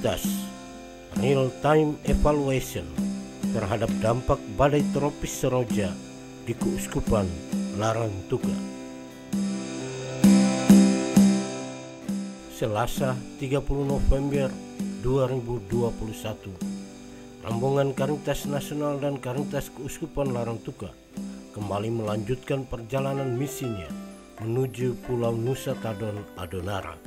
Karintas Real Time Evaluation terhadap dampak badai tropis Seroja di Keuskupan Larang Tuka. Selasa 30 November 2021, rombongan Karintas Nasional dan Karintas Keuskupan Larang Tuka kembali melanjutkan perjalanan misinya menuju Pulau Nusa Tadon Adonara.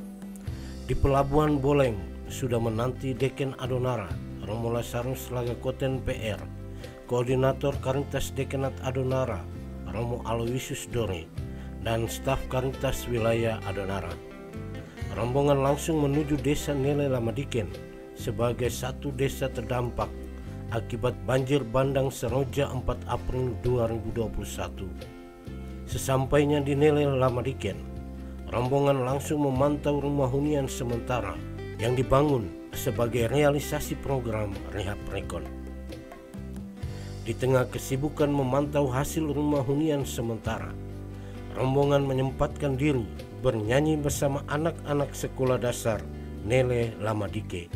Di Pelabuhan Boleng sudah menanti Deken Adonara Romo Lazarus Lagakoten PR, Koordinator Karintas Dekenat Adonara Romo Aloysius Dore, dan staf Karintas Wilayah Adonara. Rombongan langsung menuju Desa Nele Lamadiken sebagai satu desa terdampak akibat banjir bandang Seroja 4 April 2021. Sesampainya di Nele Lamadiken, rombongan langsung memantau rumah hunian sementara yang dibangun sebagai realisasi program Rehab Rekon. Di tengah kesibukan memantau hasil rumah hunian sementara, rombongan menyempatkan diri bernyanyi bersama anak-anak sekolah dasar Nele Lamadike.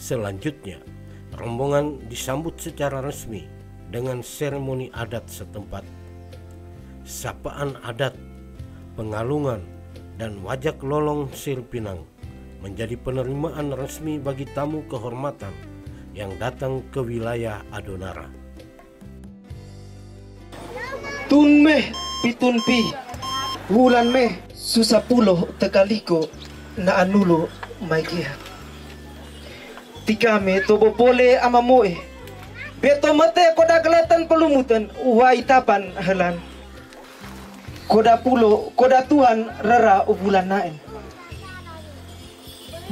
Selanjutnya, rombongan disambut secara resmi dengan seremoni adat setempat. Sapaan adat, pengalungan, dan wajak lolong Sirpinang menjadi penerimaan resmi bagi tamu kehormatan yang datang ke wilayah Adonara. Tun meh pitun pi, wulan meh susapuloh tekaliko na anulo maikia. Tikame tobo pole amamoe beto mate koda kelatan pelumutan waitapan helan koda pulo koda Tuhan rara ubulan naen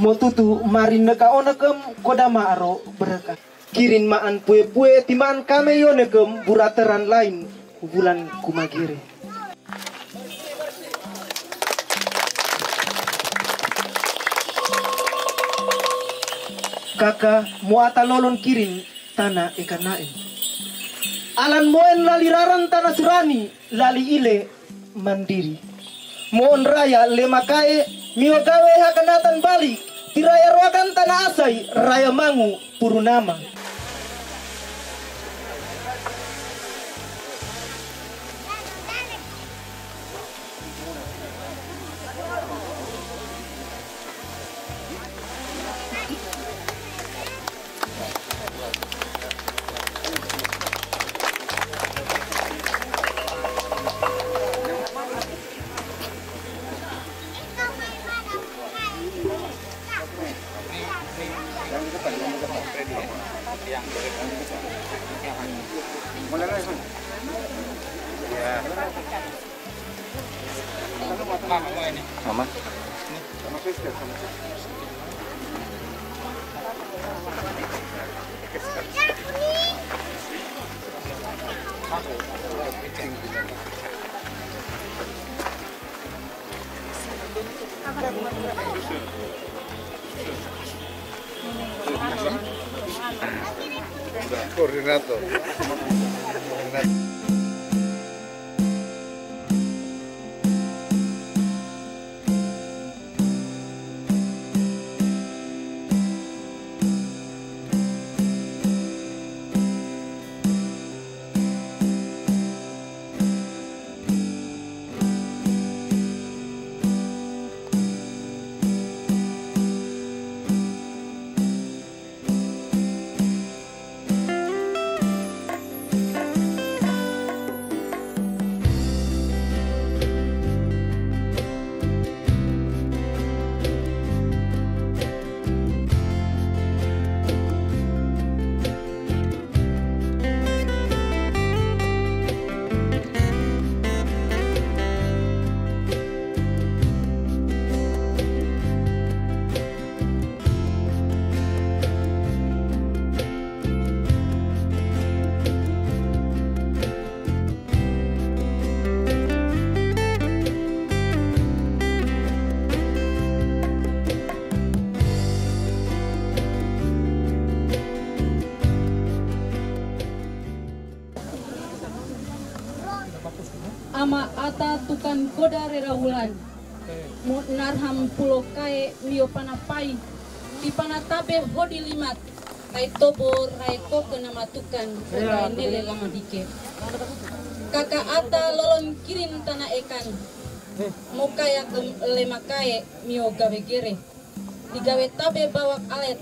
motutu marin neka onekem koda maaro berkah kirin maan pue-pue timaan kame yonekem burateran lain ubulan kumagiri. Kaka muata lolon kirin tanah ikan naen. Alan moen lali raran tanah serani lali ile mandiri. Moon raya lemakae mio gawe hakanatan balik tiraya roakan tanah asai raya mangu purunama. Mama. Koordinator. ama ata tukan koda rerawulan mo narham pulo kae mio panapai di panatabe hodi limat rai tobor rai koko namatukan rai nele lama dike kakak ata lolon kirin tanah ekan mo kaya lemakae mio gawe gere digawe tabe bawak alet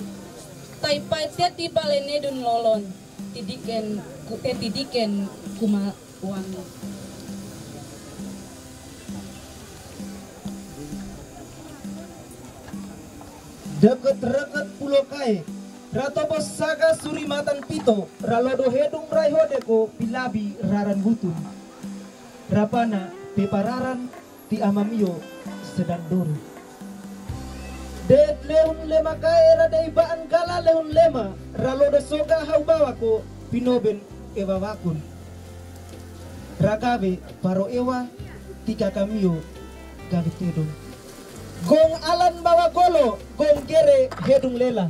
taipai teti bale nedun lolon tidiken kuma wangi. Deket-deket pulau kae rato bos saga surimatan pito ralodo hedung rai hodeko pilabi raran butun rapana pepararan ti amamio sedang doro det lehun lema kae rada ibaan gala lehun lema ralodo soga hau bawako pinoben ewa wakun ragabe paro ewa tika kamio gabe tedong gong alan bawa golo, gong gere hedung lela.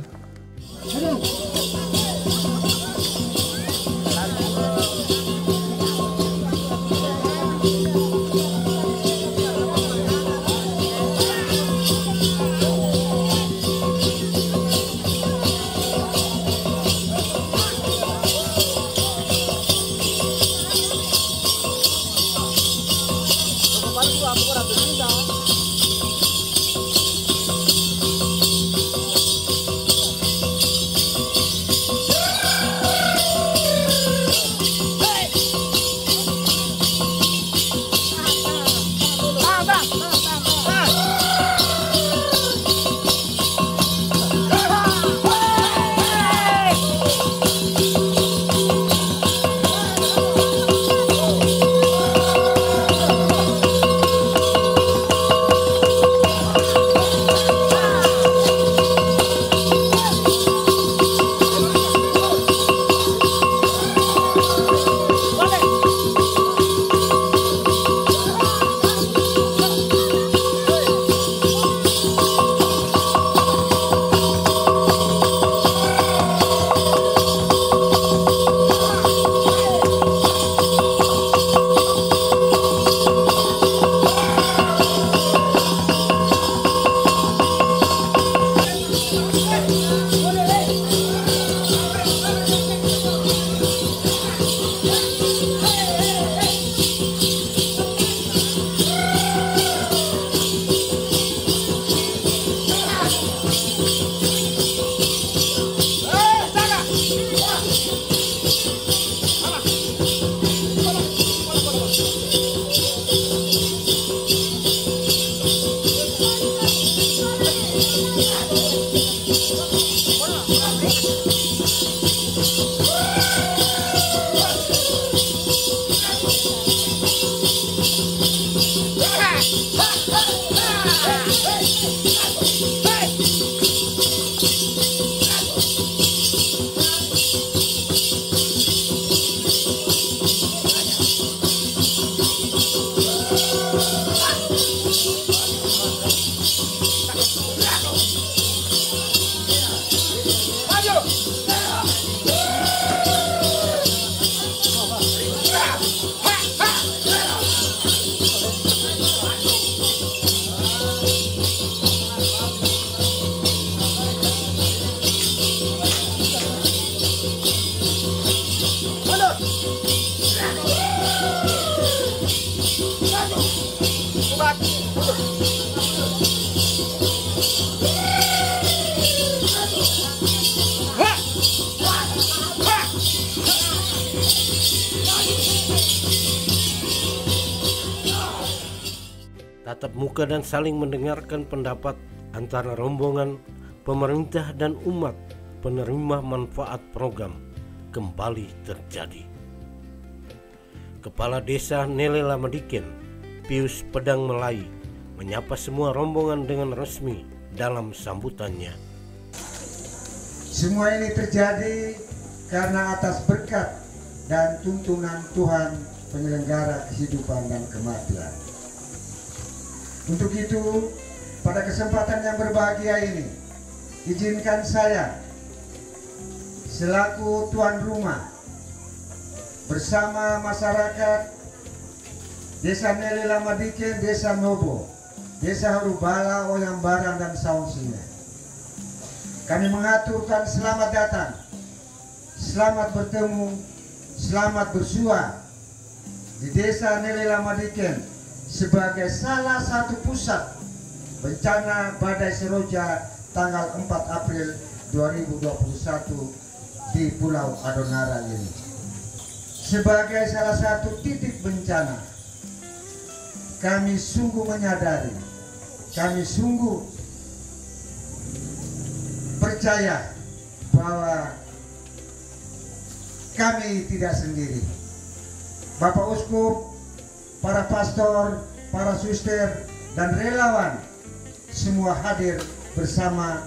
tatap muka dan saling mendengarkan pendapat antara rombongan pemerintah dan umat penerima manfaat program kembali terjadi. Kepala Desa Nele Lamadiken, Pius Pedang Melai, menyapa semua rombongan dengan resmi dalam sambutannya. Semua ini terjadi karena atas berkat dan tuntunan Tuhan penyelenggara kehidupan dan kematian. Untuk itu, pada kesempatan yang berbahagia ini, izinkan saya selaku tuan rumah bersama masyarakat Desa Nele Lamadiken, Desa Nobo, Desa Harubala, Oyambaran, dan Saung Singa. Kami mengaturkan selamat datang, selamat bertemu, selamat bersua di Desa Nele Lamadiken sebagai salah satu pusat bencana badai Seroja tanggal 4 April 2021 di Pulau Adonara ini. Sebagai salah satu titik bencana, kami sungguh menyadari, kami sungguh percaya bahwa kami tidak sendiri. Bapak Uskup, para pastor, para suster, dan relawan semua hadir bersama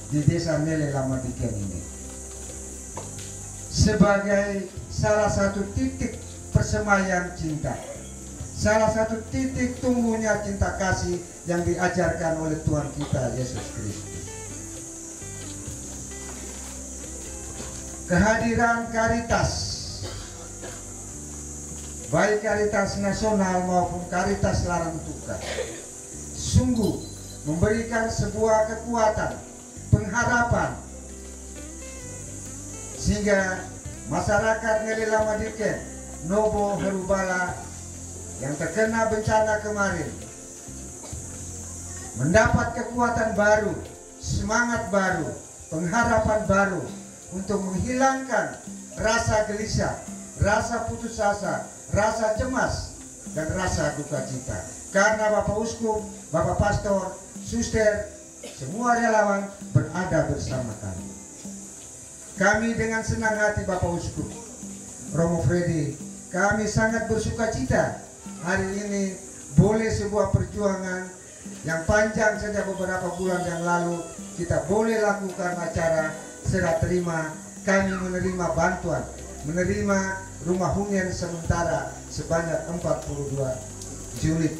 di Desa Nele Lamadiken ini sebagai salah satu titik persemaian cinta, salah satu titik tumbuhnya cinta kasih yang diajarkan oleh Tuhan kita Yesus Kristus. Kehadiran Karitas, baik Karitas nasional maupun Karitas Larang Tuka, sungguh memberikan sebuah kekuatan, pengharapan, sehingga masyarakat Nele Lamadiken, Nobo, Harubala yang terkena bencana kemarin mendapat kekuatan baru, semangat baru, pengharapan baru untuk menghilangkan rasa gelisah, rasa putus asa, rasa cemas, dan rasa duka cita. Karena Bapak Uskup, Bapak Pastor, Suster, semua relawan berada bersama kami. Kami dengan senang hati Bapak Uskup Romo Freddy, kami sangat bersuka cita hari ini boleh sebuah perjuangan yang panjang sejak beberapa bulan yang lalu kita boleh lakukan acara serah terima. Kami menerima bantuan, menerima rumah hunian sementara sebanyak 42 unit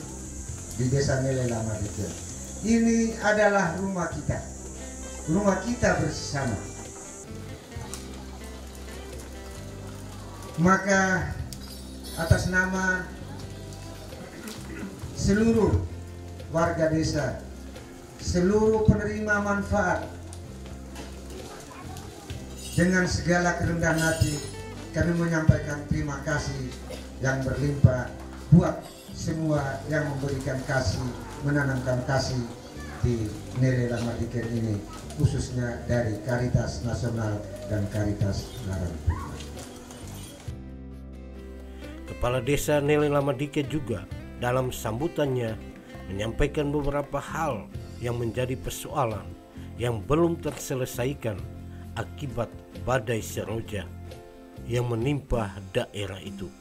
di Desa Nele Lamadiken. Ini adalah rumah kita bersama. Maka atas nama seluruh warga desa, seluruh penerima manfaat, dengan segala kerendahan hati kami menyampaikan terima kasih yang berlimpah buat semua yang memberikan kasih, menanamkan kasih di Nele Lamadiken ini, khususnya dari Karitas Nasional dan Karitas Larang Tuka. Kepala Desa Nele Lamadiken juga dalam sambutannya menyampaikan beberapa hal yang menjadi persoalan yang belum terselesaikan akibat badai Seroja yang menimpa daerah itu.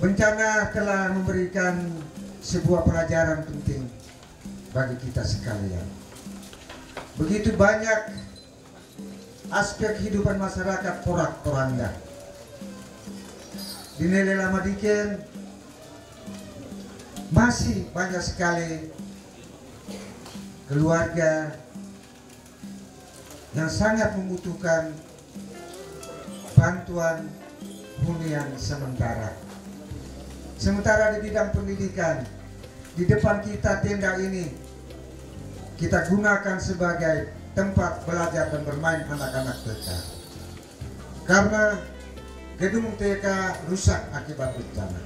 Bencana telah memberikan sebuah pelajaran penting bagi kita sekalian. Begitu banyak aspek kehidupan masyarakat porak-poranda. Di Nele Lamadiken masih banyak sekali keluarga yang sangat membutuhkan bantuan hunian sementara. Sementara di bidang pendidikan, di depan kita tenda ini kita gunakan sebagai tempat belajar dan bermain anak-anak TK. Karena gedung TK rusak akibat bencana.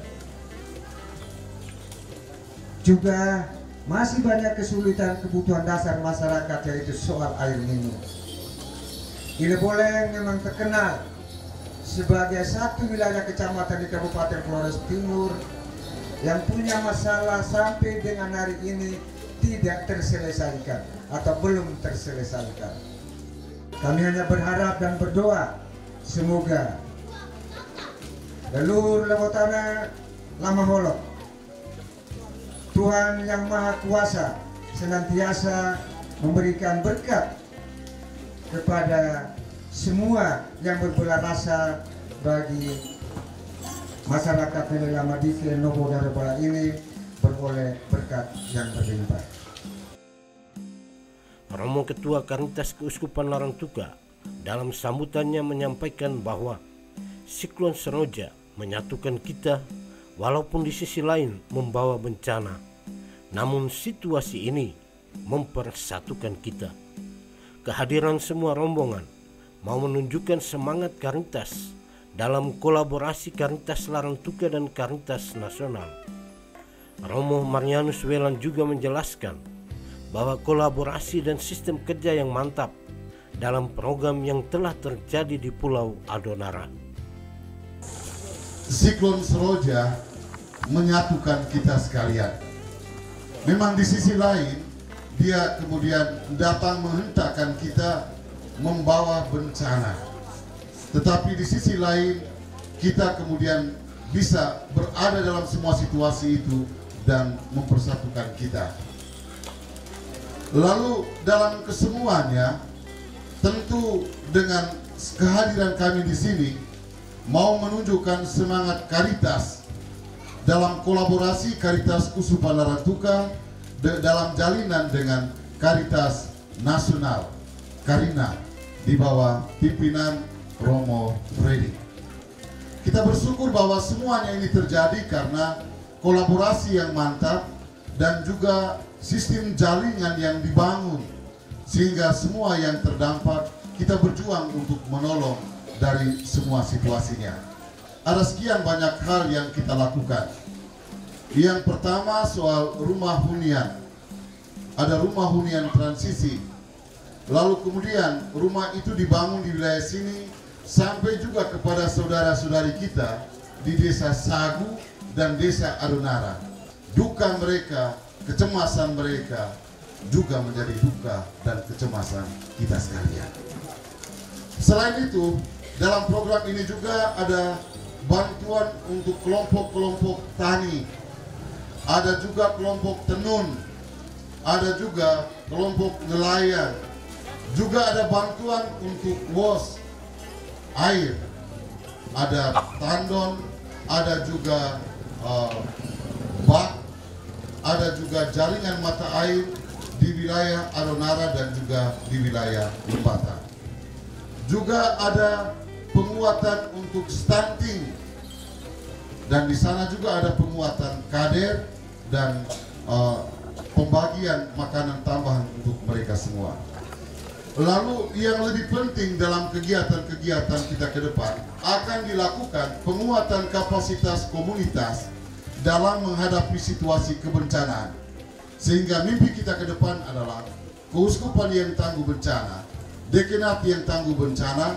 Juga masih banyak kesulitan kebutuhan dasar masyarakat, yaitu soal air minum. Ile Boleng memang terkenal sebagai satu wilayah kecamatan di Kabupaten Flores Timur yang punya masalah sampai dengan hari ini tidak terselesaikan atau belum terselesaikan. Kami hanya berharap dan berdoa semoga leluhur lewatana lama holok, Tuhan yang Maha Kuasa senantiasa memberikan berkat kepada semua yang berbelah rasa bagi masyarakat Nele Lamadiken, Nobo, dan Harubala ini beroleh berkat yang berlimpah. Romo Ketua Karitas Keuskupan Larang Tuka dalam sambutannya menyampaikan bahwa siklon Seroja menyatukan kita walaupun di sisi lain membawa bencana. Namun situasi ini mempersatukan kita. Kehadiran semua rombongan mau menunjukkan semangat Caritas dalam kolaborasi Caritas Larantuka dan Caritas Nasional. Romo Marianus Welan juga menjelaskan bahwa kolaborasi dan sistem kerja yang mantap dalam program yang telah terjadi di Pulau Adonara. Siklon Seroja menyatukan kita sekalian. Memang di sisi lain dia kemudian datang menghentakkan kita membawa bencana. Tetapi di sisi lain kita kemudian bisa berada dalam semua situasi itu dan mempersatukan kita. Lalu dalam kesemuanya, tentu dengan kehadiran kami di sini mau menunjukkan semangat Caritas dalam kolaborasi Caritas Kusupan Larantuka dalam jalinan dengan Caritas Nasional Karina di bawah pimpinan Romo Freddy. Kita bersyukur bahwa semuanya ini terjadi karena kolaborasi yang mantap dan juga sistem jaringan yang dibangun, sehingga semua yang terdampak kita berjuang untuk menolong dari semua situasinya. Ada sekian banyak hal yang kita lakukan. Yang pertama soal rumah hunian. Ada rumah hunian transisi. Lalu kemudian rumah itu dibangun di wilayah sini sampai juga kepada saudara-saudari kita di desa Sagu dan desa Adonara. Duka mereka, kecemasan mereka juga menjadi duka dan kecemasan kita sekalian. Selain itu, dalam program ini juga ada bantuan untuk kelompok-kelompok tani, ada juga kelompok tenun, ada juga kelompok nelayan, juga ada bantuan untuk WOS air, ada tandon, ada juga bak, ada juga jaringan mata air di wilayah Adonara dan juga di wilayah Lembata. Juga ada penguatan untuk stunting, dan di sana juga ada penguatan kader dan pembagian makanan tambahan untuk mereka semua. Lalu yang lebih penting dalam kegiatan-kegiatan kita ke depan akan dilakukan penguatan kapasitas komunitas dalam menghadapi situasi kebencanaan. Sehingga mimpi kita ke depan adalah keuskupan yang tangguh bencana, dekanat yang tangguh bencana,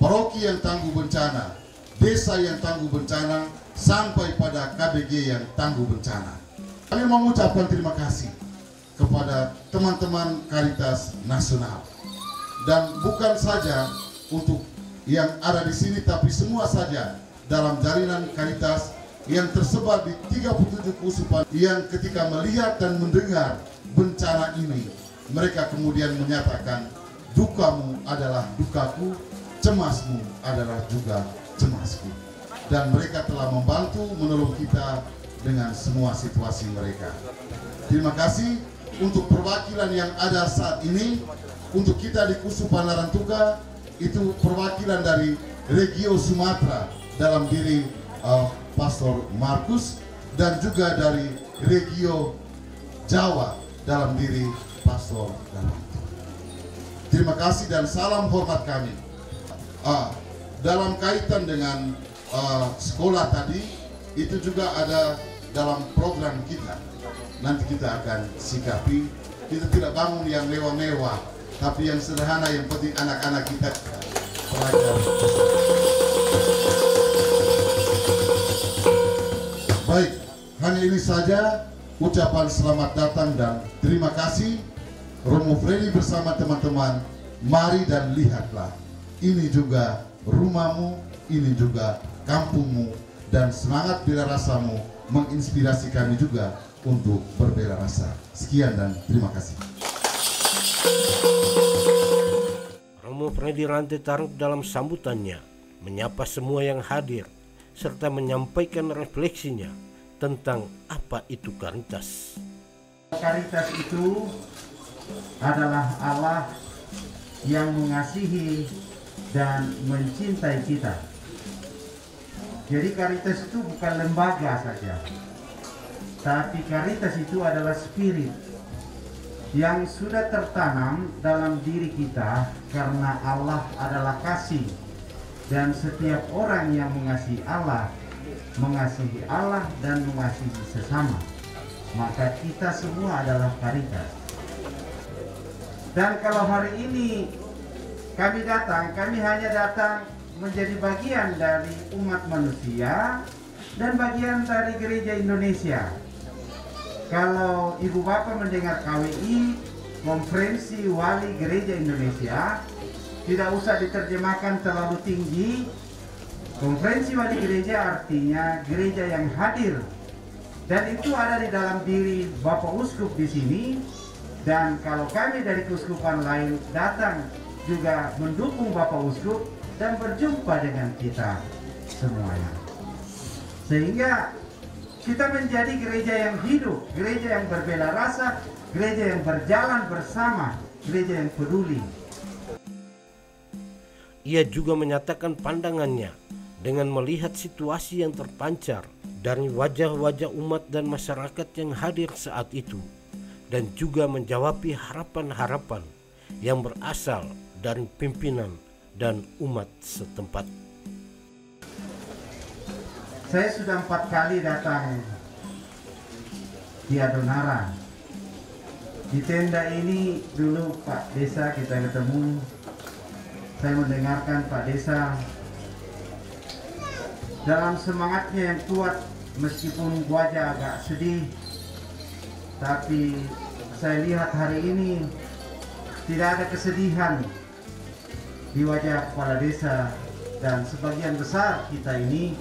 paroki yang tangguh bencana, desa yang tangguh bencana, sampai pada KBG yang tangguh bencana. Kami mengucapkan terima kasih kepada teman-teman Caritas Nasional, dan bukan saja untuk yang ada di sini, tapi semua saja dalam jaringan Caritas yang tersebar di 37 kusupan, yang ketika melihat dan mendengar bencana ini, mereka kemudian menyatakan, dukamu adalah dukaku, cemasmu adalah juga cemasku. Dan mereka telah membantu menolong kita dengan semua situasi mereka. Terima kasih untuk perwakilan yang ada saat ini. Untuk kita di Kusupan Larantuka, itu perwakilan dari Regio Sumatera dalam diri Pastor Markus, dan juga dari Regio Jawa dalam diri Pastor Galanto. Terima kasih dan salam hormat kami. Dalam kaitan dengan sekolah tadi, itu juga ada dalam program kita. Nanti kita akan sikapi. Kita tidak bangun yang mewah-mewah, tapi yang sederhana, yang penting anak-anak kita belajar. Baik, hanya ini saja ucapan selamat datang dan terima kasih. Romo Freddy bersama teman-teman, mari dan lihatlah. Ini juga rumahmu, ini juga kampungmu, dan semangat bela rasamu menginspirasi kami juga untuk berbela rasa. Sekian dan terima kasih. Romo Freddy Rantai Taruk dalam sambutannya menyapa semua yang hadir serta menyampaikan refleksinya tentang apa itu Caritas. Caritas itu adalah Allah yang mengasihi dan mencintai kita. Jadi Caritas itu bukan lembaga saja, tapi Caritas itu adalah spirit yang sudah tertanam dalam diri kita karena Allah adalah kasih. Dan setiap orang yang mengasihi Allah dan mengasihi sesama, maka kita semua adalah Caritas. Dan kalau hari ini kami datang, kami hanya datang menjadi bagian dari umat manusia dan bagian dari gereja Indonesia. Kalau Ibu Bapak mendengar KWI, Konferensi Wali Gereja Indonesia, tidak usah diterjemahkan terlalu tinggi. Konferensi Wali Gereja artinya gereja yang hadir, dan itu ada di dalam diri Bapak Uskup di sini. Dan kalau kami dari keuskupan lain datang juga mendukung Bapak Uskup dan berjumpa dengan kita semuanya, sehingga kita menjadi gereja yang hidup, gereja yang berbela rasa, gereja yang berjalan bersama, gereja yang peduli. Ia juga menyatakan pandangannya dengan melihat situasi yang terpancar dari wajah-wajah umat dan masyarakat yang hadir saat itu, dan juga menjawabi harapan-harapan yang berasal dari pimpinan dan umat setempat. Saya sudah 4 kali datang di Adonara. Di tenda ini dulu Pak Desa kita ketemu. Saya mendengarkan Pak Desa dalam semangatnya yang kuat, meskipun wajah agak sedih. Tapi saya lihat hari ini tidak ada kesedihan di wajah kepala desa, dan sebagian besar kita ini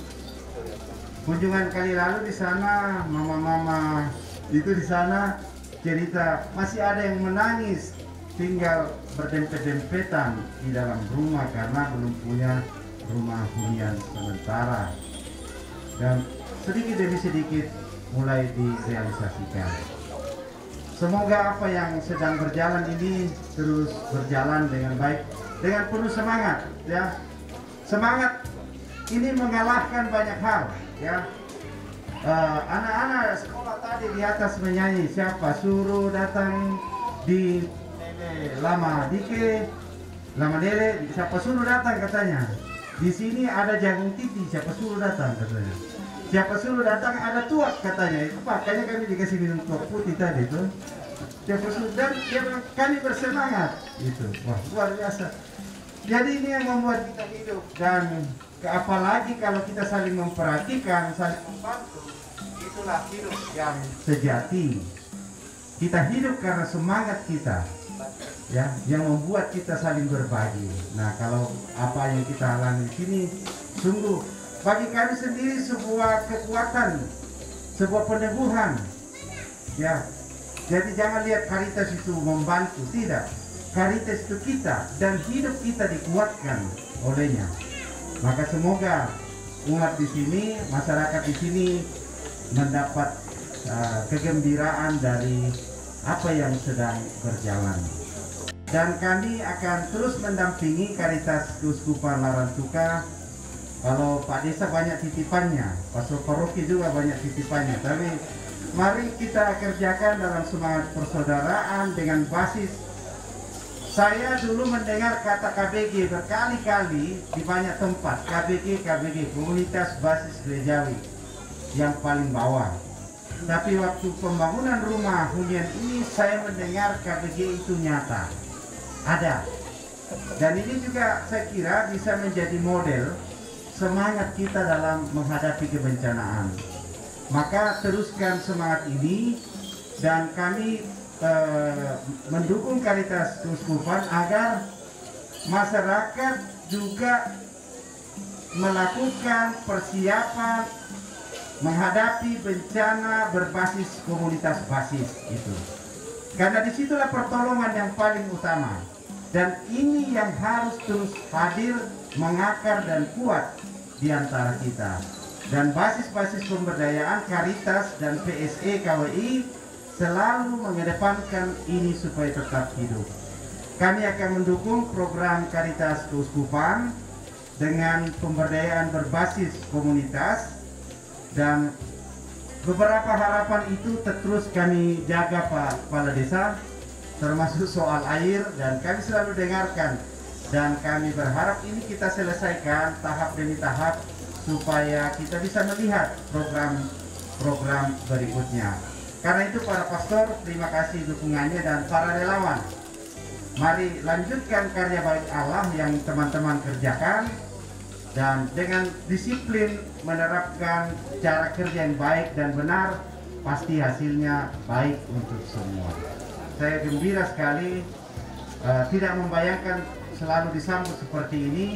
kunjungan kali lalu di sana, mama-mama itu di sana cerita masih ada yang menangis tinggal berdempet-dempetan di dalam rumah karena belum punya rumah hunian sementara, dan sedikit demi sedikit mulai direalisasikan. Semoga apa yang sedang berjalan ini terus berjalan dengan baik, dengan penuh semangat, ya. Semangat ini mengalahkan banyak hal, ya. Anak-anak sekolah tadi di atas menyanyi, siapa suruh datang di lama dike, lama dele, siapa suruh datang katanya. Di sini ada jagung titi, siapa suruh datang katanya. Siapa suruh datang ada tuak katanya. Itu makanya kami dikasih minum tuak putih tadi itu. Siapa suruh, dan kami bersemangat itu. Wah, luar biasa. Jadi ini yang membuat kita hidup, dan apalagi kalau kita saling memperhatikan, saling membantu, itulah hidup yang sejati. Kita hidup karena semangat kita, ya, yang membuat kita saling berbagi. Nah, kalau apa yang kita alami di sini, sungguh bagi kami sendiri sebuah kekuatan, sebuah peneguhan, ya. Jadi jangan lihat Caritas itu membantu, tidak. Caritas itu kita, dan hidup kita dikuatkan olehnya. Maka semoga umat di sini, masyarakat di sini mendapat kegembiraan dari apa yang sedang berjalan. Dan kami akan terus mendampingi Caritas Keuskupan Larantuka. Kalau Pak Desa banyak titipannya, Pastor Paroki juga banyak titipannya, tapi mari kita kerjakan dalam semangat persaudaraan dengan basis. Saya dulu mendengar kata KBG berkali-kali di banyak tempat. KBG, komunitas basis gerejawi yang paling bawah. Tapi waktu pembangunan rumah hunian ini saya mendengar KBG itu nyata, ada. Dan ini juga saya kira bisa menjadi model semangat kita dalam menghadapi kebencanaan. Maka teruskan semangat ini, dan kami mendukung Caritas Keuskupan agar masyarakat juga melakukan persiapan menghadapi bencana berbasis komunitas basis itu. Karena disitulah pertolongan yang paling utama, dan ini yang harus terus hadir, mengakar dan kuat di antara kita. Dan basis-basis pemberdayaan Caritas dan PSE KWI selalu mengedepankan ini supaya tetap hidup. Kami akan mendukung program Caritas Keuskupan dengan pemberdayaan berbasis komunitas, dan beberapa harapan itu terus kami jaga Pak Kepala Desa, termasuk soal air, dan kami selalu dengarkan, dan kami berharap ini kita selesaikan tahap demi tahap supaya kita bisa melihat program berikutnya. Karena itu para pastor, terima kasih dukungannya, dan para relawan, mari lanjutkan karya baik Allah yang teman-teman kerjakan, dan dengan disiplin menerapkan cara kerja yang baik dan benar, pasti hasilnya baik untuk semua. Saya gembira sekali, tidak membayangkan selalu disambut seperti ini,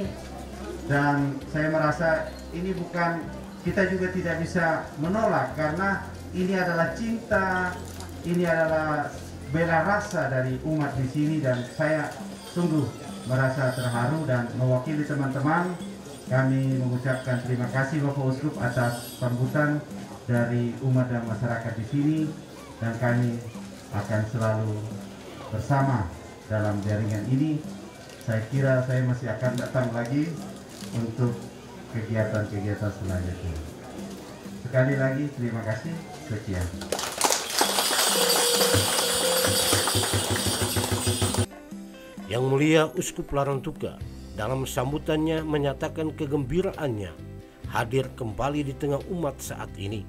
dan saya merasa ini bukan, kita juga tidak bisa menolak, karena ini adalah cinta, ini adalah bela rasa dari umat di sini, dan saya sungguh merasa terharu, dan mewakili teman-teman kami mengucapkan terima kasih Bapak Uskup atas sambutan dari umat dan masyarakat di sini, dan kami akan selalu bersama dalam jaringan ini. Saya kira saya masih akan datang lagi untuk kegiatan-kegiatan selanjutnya. Sekali lagi terima kasih. Sekian. Yang Mulia Uskup Larantuka dalam sambutannya menyatakan kegembiraannya hadir kembali di tengah umat saat ini.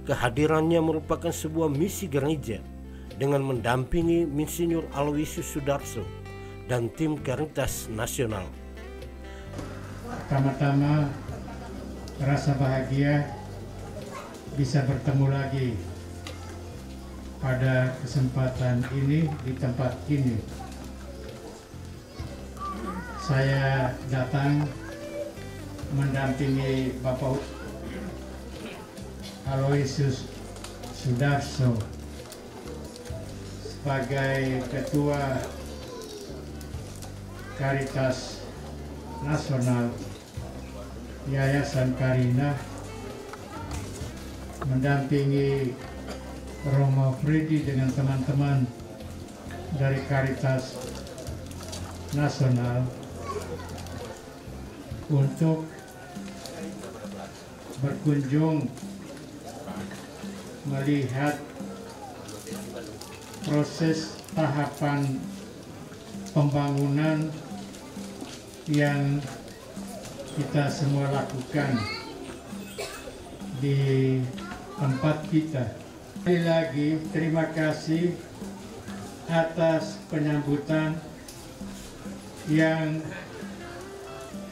Kehadirannya merupakan sebuah misi gereja dengan mendampingi Monsinyur Aloysius Sudarso dan tim Karitas Nasional. Pertama-tama rasa bahagia bisa bertemu lagi pada kesempatan ini di tempat ini. Saya datang mendampingi Bapak Aloysius Sudarso sebagai Ketua Karitas Nasional Yayasan Karina, mendampingi Romo Freddy dengan teman-teman dari Karitas Nasional untuk berkunjung melihat proses tahapan pembangunan yang kita semua lakukan di tempat kita. Sekali lagi terima kasih atas penyambutan yang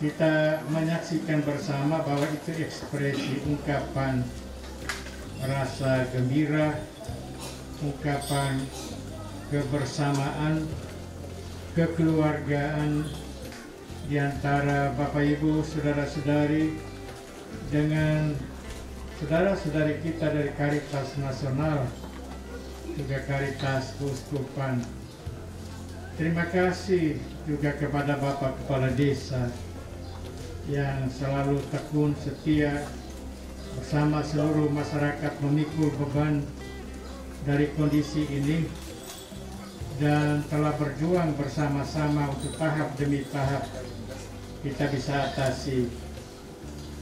kita menyaksikan bersama, bahwa itu ekspresi ungkapan rasa gembira, ungkapan kebersamaan, kekeluargaan di antara Bapak Ibu, saudara-saudari dengan saudara-saudari kita dari Karitas Nasional, juga Karitas Keuskupan. Terima kasih juga kepada Bapak Kepala Desa yang selalu tekun setia bersama seluruh masyarakat memikul beban dari kondisi ini, dan telah berjuang bersama-sama untuk tahap demi tahap kita bisa atasi.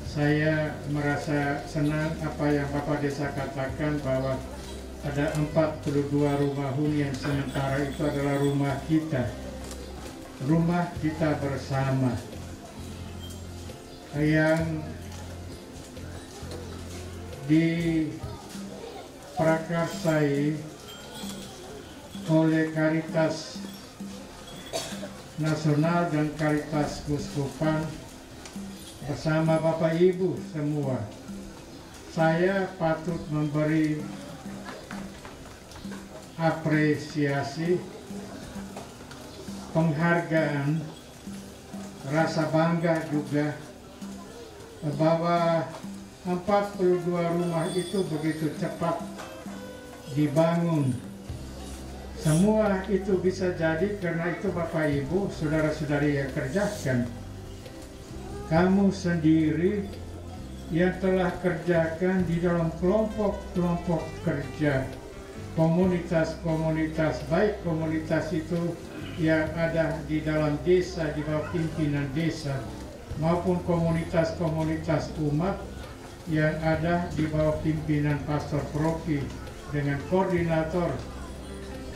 Saya merasa senang apa yang Bapak Desa katakan, bahwa ada 42 rumah hunian sementara itu adalah rumah kita bersama, yang diprakarsai oleh Karitas Nasional dan Karitas Keuskupan bersama Bapak Ibu semua. Saya patut memberi apresiasi, penghargaan, rasa bangga juga, bahwa 42 rumah itu begitu cepat dibangun. Semua itu bisa jadi karena itu Bapak Ibu, saudara-saudari yang kerjakan. Kamu sendiri yang telah kerjakan di dalam kelompok-kelompok kerja, komunitas-komunitas, baik komunitas itu yang ada di dalam desa, di bawah pimpinan desa, maupun komunitas-komunitas umat yang ada di bawah pimpinan Pastor Proki dengan koordinator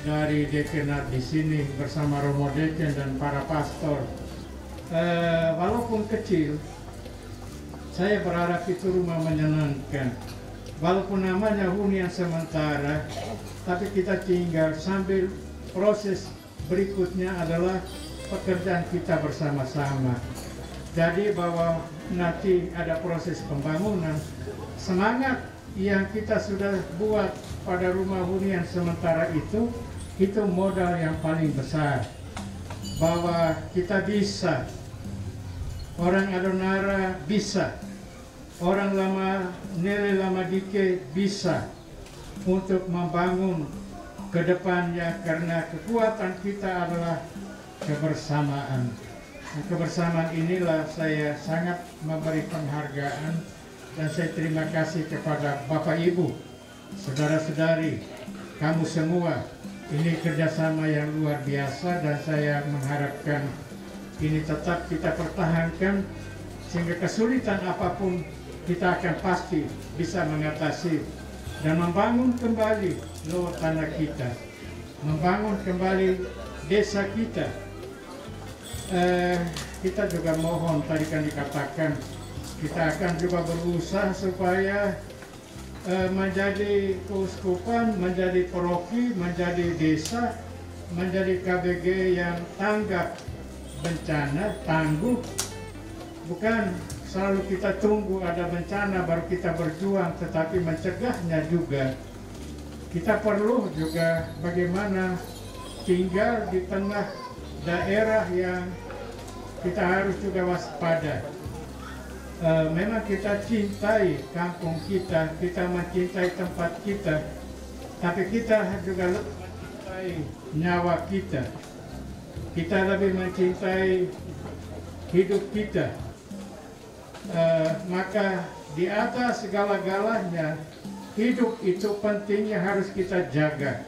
dari Dekenat di sini bersama Romo Deken dan para pastor. Walaupun kecil, saya berharap itu rumah menyenangkan. Walaupun namanya hunian sementara, tapi kita tinggal sambil proses berikutnya adalah pekerjaan kita bersama-sama. Jadi bahwa nanti ada proses pembangunan, semangat yang kita sudah buat pada rumah hunian sementara itu modal yang paling besar. Bahwa kita bisa, orang Adonara bisa, orang Lama Nele Lama Dike bisa untuk membangun ke depannya, karena kekuatan kita adalah kebersamaan. Nah, kebersamaan inilah saya sangat memberi penghargaan dan saya terima kasih kepada Bapak Ibu, saudara-saudari, kamu semua. Ini kerjasama yang luar biasa dan saya mengharapkan ini tetap kita pertahankan sehingga kesulitan apapun kita akan pasti bisa mengatasi dan membangun kembali loh tanah kita, membangun kembali desa kita. Kita juga mohon, tadi kan dikatakan kita akan juga berusaha supaya menjadi keuskupan, menjadi paroki, menjadi desa, menjadi KBG yang tanggap bencana, tangguh. Bukan selalu kita tunggu ada bencana baru kita berjuang, tetapi mencegahnya juga. Kita perlu juga bagaimana tinggal di tengah daerah yang kita harus juga waspada. Memang kita cintai kampung kita, kita mencintai tempat kita, tapi kita juga lebih mencintai nyawa kita. Kita lebih mencintai hidup kita. Maka di atas segala-galanya, hidup itu pentingnya harus kita jaga,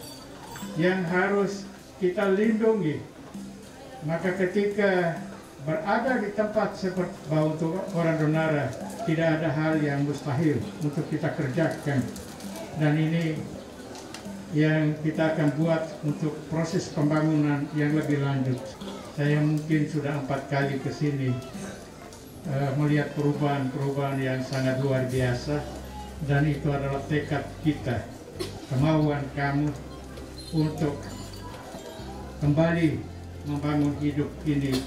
yang harus kita lindungi. Maka ketika berada di tempat seperti untuk orang Donara, tidak ada hal yang mustahil untuk kita kerjakan. Dan ini yang kita akan buat untuk proses pembangunan yang lebih lanjut. Saya mungkin sudah 4 kali ke sini melihat perubahan-perubahan yang sangat luar biasa, dan itu adalah tekad kita, kemauan kamu untuk kembali membangun hidup ini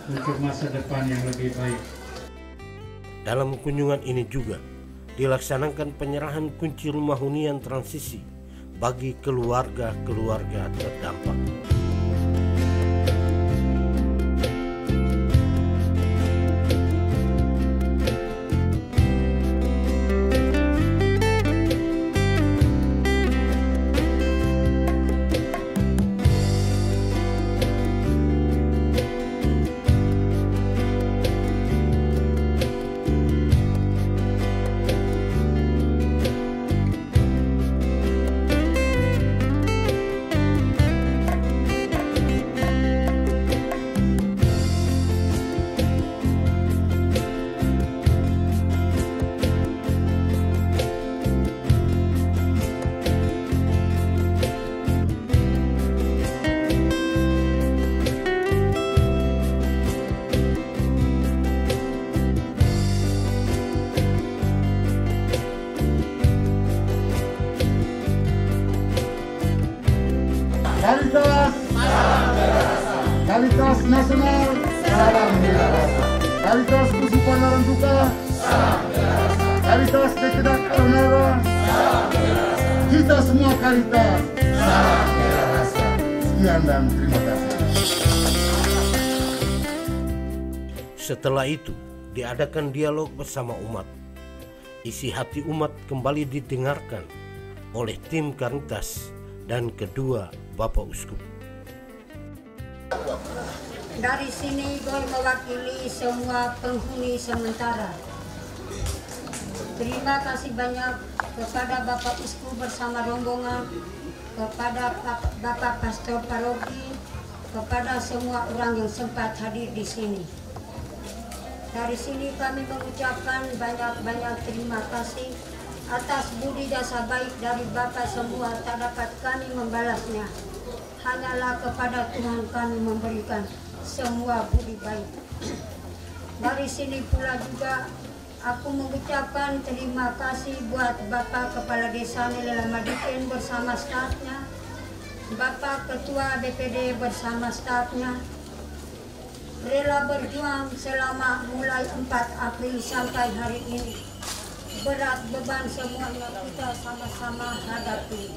untuk masa depan yang lebih baik. Dalam kunjungan ini juga dilaksanakan penyerahan kunci rumah hunian transisi bagi keluarga-keluarga terdampak. Karitas Nasional, salam Mirasa. Karitas Keuskupan Larang Tuka, salam Mirasa. Karitas Dekenat Adonara, salam Mirasa. Kita semua Karitas, salam Mirasa. Sekian dan terima kasih. Setelah itu diadakan dialog bersama umat. Isi hati umat kembali didengarkan oleh tim Karitas dan kedua Bapak Uskup. Dari sini gue mewakili semua penghuni sementara. Terima kasih banyak kepada Bapak Uskup bersama rombongan, kepada Bapak Pastor Paroki, kepada semua orang yang sempat hadir di sini. Dari sini kami mengucapkan banyak-banyak terima kasih atas budi jasa baik dari Bapak semua, tak dapat kami membalasnya. Hanyalah kepada Tuhan kami memberikan semua budi baik. Dari sini pula juga aku mengucapkan terima kasih buat Bapak Kepala Desa Nele Lamadiken bersama stafnya, Bapak Ketua BPD bersama stafnya, rela berjuang selama mulai 4 April sampai hari ini. Berat beban semuanya kita sama-sama hadapi.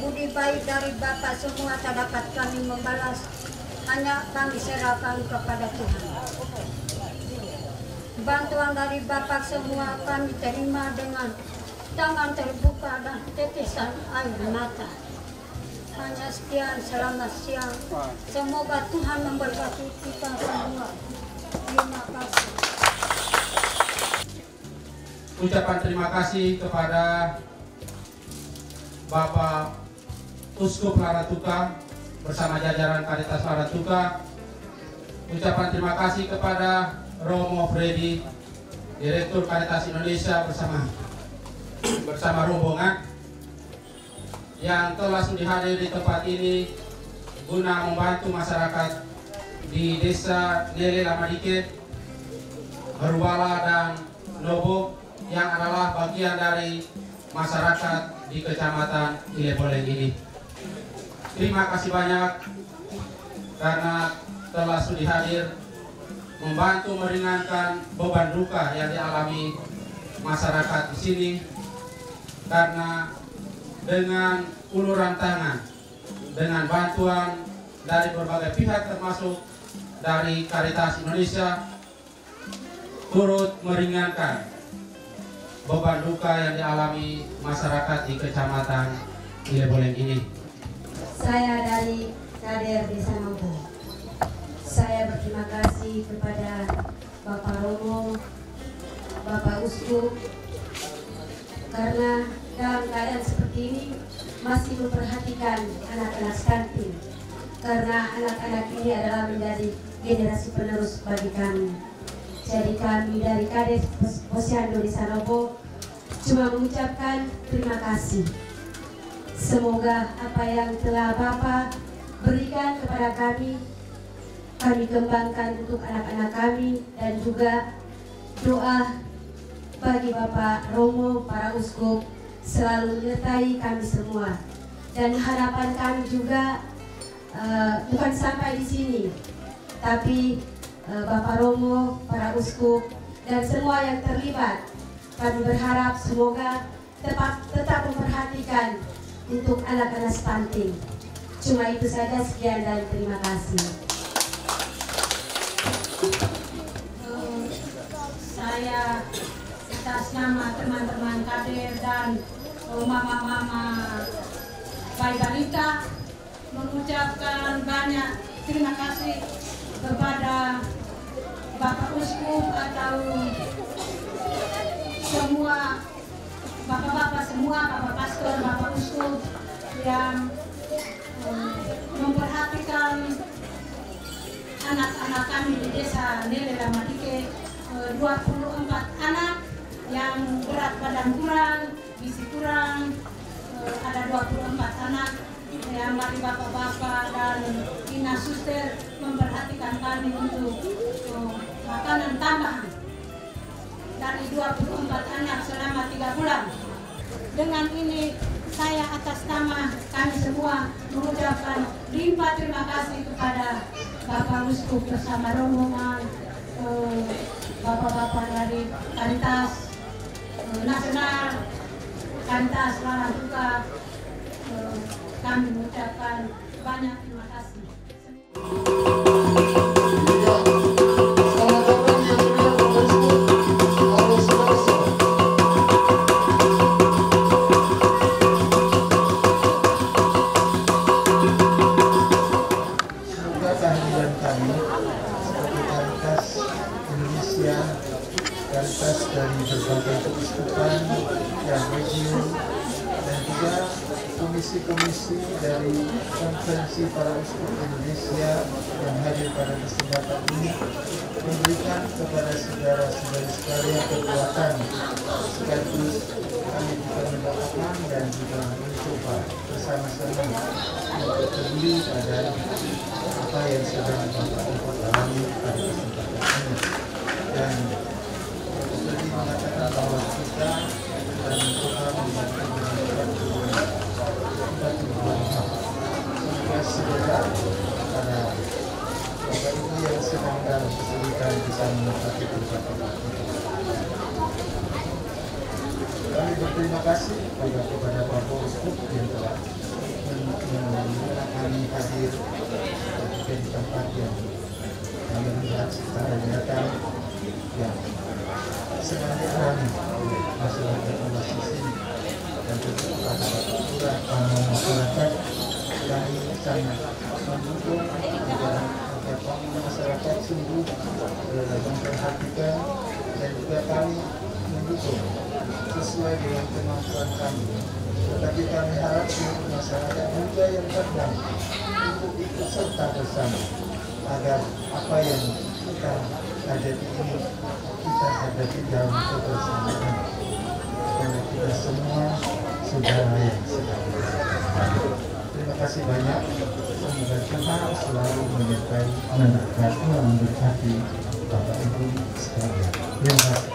Budi baik dari Bapak semua tak dapat kami membalas, hanya kami serahkan kepada Tuhan. Bantuan dari Bapak semua kami terima dengan tangan terbuka dan tetesan air mata. Hanya sekian, selamat siang. Semoga Tuhan memberkati kita semua. Terima kasih. Ucapan terima kasih kepada Bapak Uskup Laratuka bersama jajaran Karitas Laratuka. Ucapan terima kasih kepada Romo Freddy, Direktur Karitas Indonesia bersama rombongan yang telah hadir di tempat ini guna membantu masyarakat di Desa Nele Lamadiken, Merubala dan Nobo yang adalah bagian dari masyarakat di Kecamatan Ileboleng ini. Terima kasih banyak karena telah hadir membantu meringankan beban duka yang dialami masyarakat di sini, karena dengan uluran tangan, dengan bantuan dari berbagai pihak termasuk dari Karitas Indonesia, turut meringankan beban duka yang dialami masyarakat di Kecamatan Ileboleng ini. Saya dari Kader Desa Nobo. Saya berterima kasih kepada Bapak Romo, Bapak Uskup, karena dalam keadaan seperti ini masih memperhatikan anak-anak stunting, karena anak-anak ini adalah menjadi generasi penerus bagi kami. Jadi kami dari Kades Posyandu Desa Nobo cuma mengucapkan terima kasih. Semoga apa yang telah Bapak berikan kepada kami kembangkan untuk anak-anak kami, dan juga doa bagi Bapak Romo, para uskup selalu menyertai kami semua. Dan harapan kami juga bukan sampai di sini, tapi Bapak Romo, para uskup dan semua yang terlibat, kami berharap semoga tetap memperhatikan untuk anak-anak stunting. Cuma itu saja, sekian dan terima kasih. Saya atas nama teman-teman kader dan mama-mama bayi balita mengucapkan banyak terima kasih kepada Bapak Uskup atau semua bapak-bapak semua, Bapak Pastor, Bapak Uskup yang memperhatikan anak-anak kami di Desa Nele Lamadiken, 24 anak yang berat badan kurang, gizi kurang, ada 24 anak yang mari bapak-bapak dan dinas suster memperhatikan kami untuk makanan tambahan dari 24 anak selama 3 bulan. Dengan ini saya atas nama kami semua mengucapkan limpah terima kasih kepada Bapak Uskup bersama rombongan, bapak-bapak dari Karitas Nasional, Karitas Laratuka. Kami mengucapkan banyak terima kasih. Semoga kehadiran kami sebagai Karitas Indonesia, Karitas dari berbagai keuskupan dan region, dan juga komisi-komisi dari Konferensi Para Uskup Indonesia yang hadir pada kesempatan ini memberikan kepada saudara-saudari sekalian kekuatan sekaligus kami juga mendoakan dan juga mencoba bersama-sama untuk peduli pada apa yang sedang Bapak Ibu alami pada kesempatan ini. Dan seperti mengatakan bahwa kita akan mencoba membantu sehingga segera pada Bapak Ibu yang sedang dalam kesulitan bisa menempati tempat ini. Kami berterima kasih kepada Bapak Uskup yang telah kami hadir di tempat yang kami lihat secara nyata yang sedang dialami oleh masyarakat di sini, dan juga kepada masyarakat yang sangat mendukung agar masyarakat sungguh memperhatikan, dan juga kami mendukung sesuai dengan kemampuan kami. Tetapi kami harap seluruh masyarakat juga yang sedang untuk ikut serta bersama agar apa yang kita hadapi ini kita hadapi dalam kebersamaan, karena kita semua saudara yang sedang. Terima kasih banyak. Semoga Tuhan selalu menyertai, memberkati, memberkati Bapak Ibu sekalian. Terima kasih.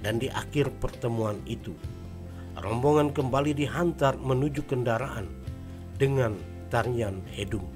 Dan di akhir pertemuan itu, rombongan kembali dihantar menuju kendaraan dengan tarian hedung.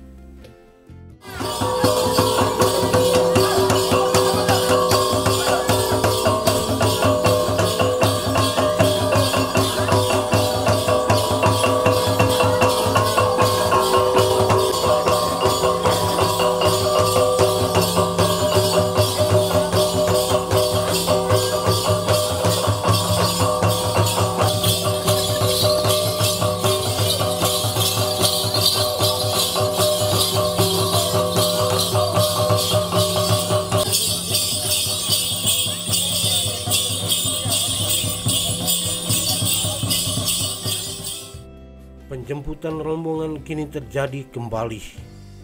Penjemputan rombongan kini terjadi kembali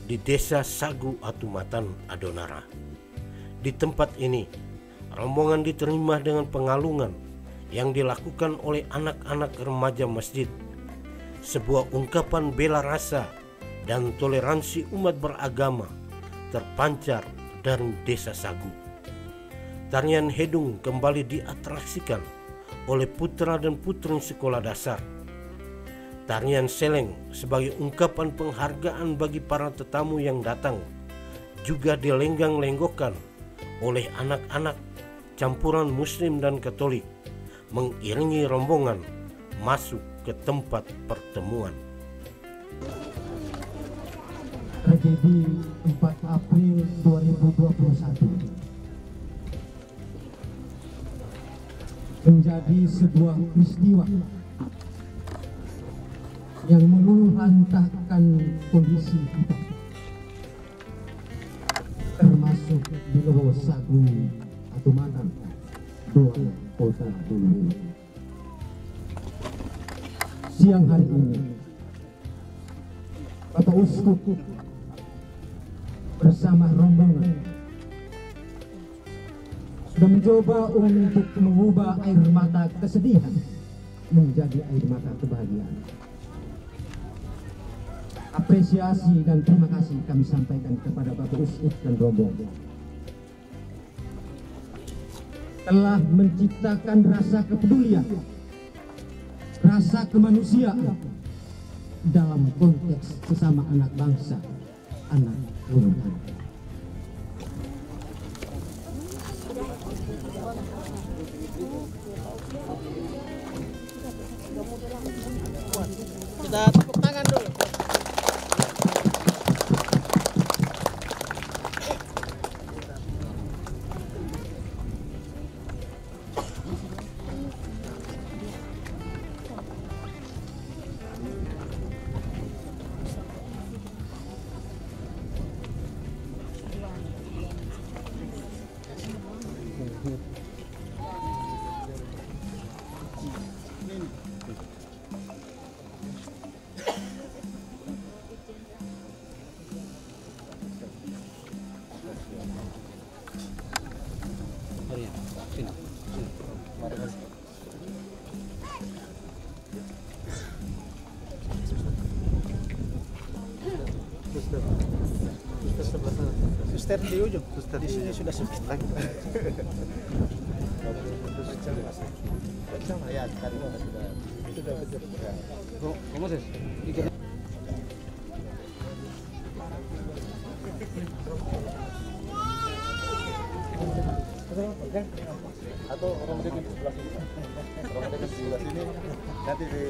di Desa Sagu Atumatan, Adonara. Di tempat ini, rombongan diterima dengan pengalungan yang dilakukan oleh anak-anak remaja masjid, sebuah ungkapan bela rasa dan toleransi umat beragama terpancar dari Desa Sagu. Tarian hedung kembali diatraksikan oleh putra dan putri sekolah dasar. Tarian seleng sebagai ungkapan penghargaan bagi para tetamu yang datang juga dilenggang-lenggokkan oleh anak-anak campuran Muslim dan Katolik, mengiringi rombongan masuk ke tempat pertemuan. Tragedi 4 April 2021 menjadi sebuah peristiwa yang meluluhlantahkan kondisi kita, termasuk di Lowo Sagu Atumatan, Doan Kota Bulu. Siang hari ini, Bapak Uskup bersama rombongan sudah mencoba untuk mengubah air mata kesedihan menjadi air mata kebahagiaan. Apresiasi dan terima kasih kami sampaikan kepada Bapak Uskup dan rombongan telah menciptakan rasa kepedulian, rasa kemanusiaan dalam konteks sesama anak bangsa, anak golongan. Kita tepuk tangan dulu. Suster di ujung. Di sini sudah suster. Ya, tadi sudah. ¿Cómo es? Atau orang dekat di sebelah sini. Orang dekat di sebelah sini nanti di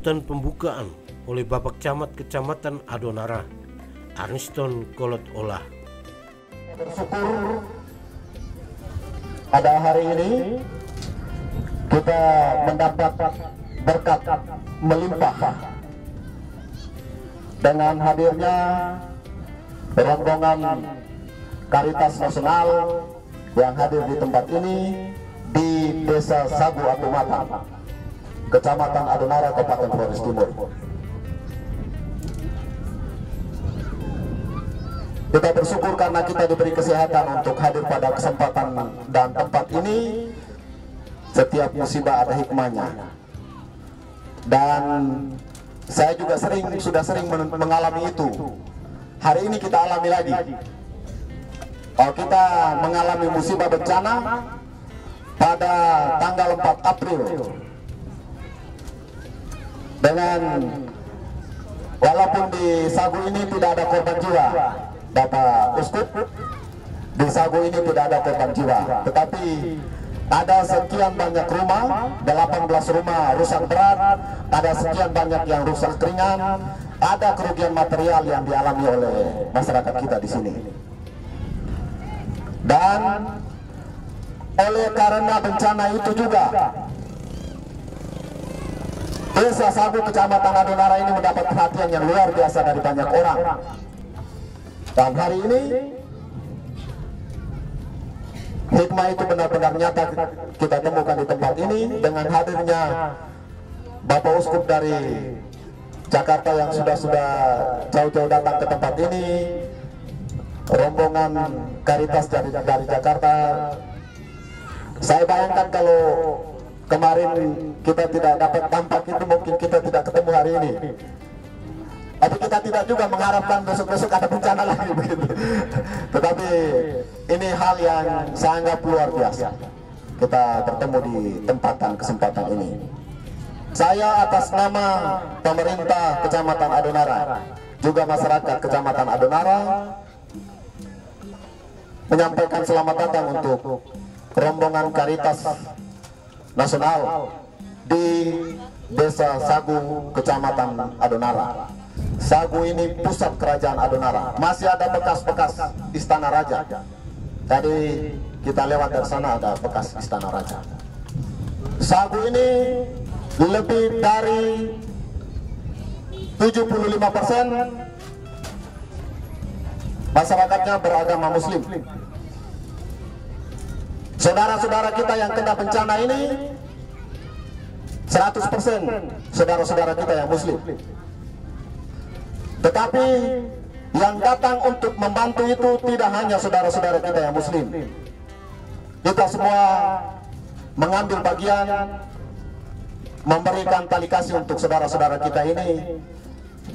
sambutan pembukaan oleh Bapak Camat Kecamatan Adonara, Arniston Kolot Olah. Bersyukur pada hari ini kita mendapat berkat melimpah dengan hadirnya rombongan Karitas Nasional yang hadir di tempat ini di Desa Sagu Atumatan, Kecamatan Adonara, Kabupaten Flores Timur. Kita bersyukur karena kita diberi kesehatan untuk hadir pada kesempatan dan tempat ini. Setiap musibah ada hikmahnya. Dan saya juga sudah sering mengalami itu. Hari ini kita alami lagi. Kalau kita mengalami musibah bencana pada tanggal 4 April. Dengan walaupun di Sagu ini tidak ada korban jiwa, Bapak Uskup, di Sagu ini tidak ada korban jiwa, tetapi ada sekian banyak rumah, 18 rumah rusak berat, ada sekian banyak yang rusak ringan, ada kerugian material yang dialami oleh masyarakat kita di sini. Dan oleh karena bencana itu juga, Desa Sagu Kecamatan Adonara ini mendapat perhatian yang luar biasa dari banyak orang. Dan hari ini hikmah itu benar-benar nyata kita temukan di tempat ini dengan hadirnya Bapak Uskup dari Jakarta yang sudah jauh-jauh datang ke tempat ini, rombongan Karitas dari Jakarta. Saya bayangkan kalau kemarin kita tidak dapat tampak itu, mungkin kita tidak ketemu hari ini. Tapi kita tidak juga mengharapkan besok-besok ada bencana lagi begitu. Tetapi ini hal yang sangat luar biasa. Kita bertemu di kesempatan ini. Saya atas nama pemerintah Kecamatan Adonara, juga masyarakat Kecamatan Adonara, menyampaikan selamat datang untuk rombongan Karitas Nasional di Desa Sagu Kecamatan Adonara. Sagu ini pusat kerajaan Adonara. Masih ada bekas-bekas istana raja. Tadi kita lewat dari sana ada bekas istana raja. Sagu ini lebih dari 75% masyarakatnya beragama Muslim. Saudara-saudara kita yang kena bencana ini 100% saudara-saudara kita yang Muslim. Tetapi yang datang untuk membantu itu tidak hanya saudara-saudara kita yang Muslim. Kita semua mengambil bagian memberikan tali kasih untuk saudara-saudara kita ini.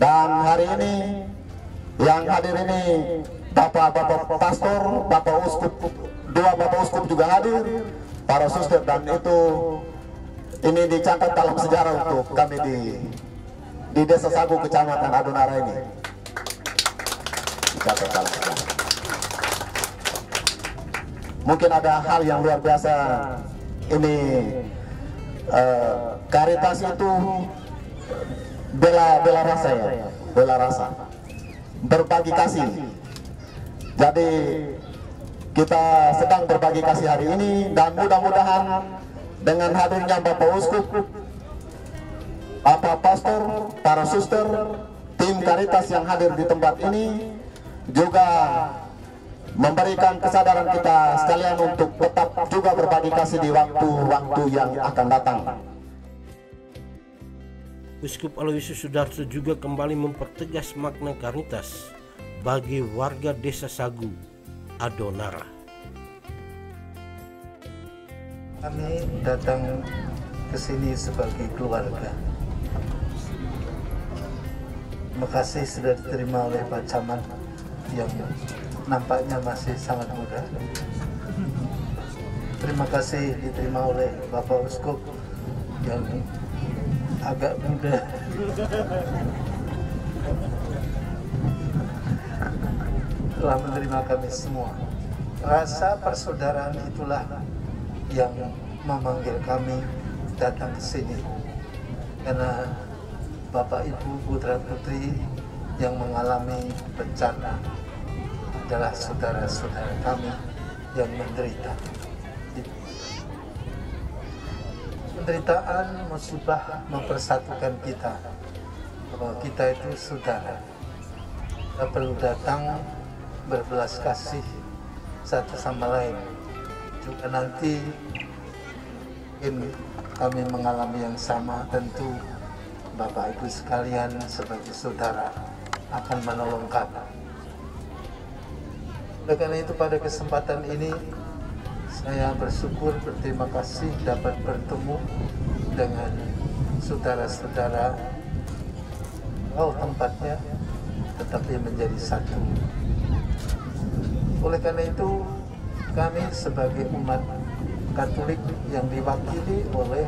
Dan hari ini yang hadir ini Bapak Pastor, Bapak Uskup, dua Bapak Uskup juga hadir, para suster, dan itu ini dicatat dalam sejarah untuk kami di Desa Sagu Kecamatan Adonara ini. Dicatat dalam sejarah. Mungkin ada hal yang luar biasa ini. Karitas itu bela rasa ya, bela rasa, berbagi kasih. Jadi kita sedang berbagi kasih hari ini, dan mudah-mudahan dengan hadirnya Bapak Uskup, Bapak Pastor, para suster, tim Karitas yang hadir di tempat ini juga memberikan kesadaran kita sekalian untuk tetap juga berbagi kasih di waktu-waktu yang akan datang. Uskup Aloysius Sudarso juga kembali mempertegas makna Karitas bagi warga Desa Sagu Adonara. Kami datang ke sini sebagai keluarga. Terima kasih sudah diterima oleh Pak Camat yang nampaknya masih sangat muda. Terima kasih diterima oleh Bapak Uskup yang agak muda. Telah menerima kami semua. Rasa persaudaraan itulah yang memanggil kami datang ke sini. Karena Bapak Ibu putra putri yang mengalami bencana adalah saudara-saudara kami yang menderita. Penderitaan musibah mempersatukan kita, bahwa kita itu saudara. Kita perlu datang berbelas kasih satu sama lain. Juga nanti mungkin kami mengalami yang sama, tentu Bapak Ibu sekalian sebagai saudara akan menolong kami. Oleh karena itu pada kesempatan ini saya bersyukur, berterima kasih dapat bertemu dengan saudara-saudara tempatnya tetapi menjadi satu. Oleh karena itu kami sebagai umat Katolik yang diwakili oleh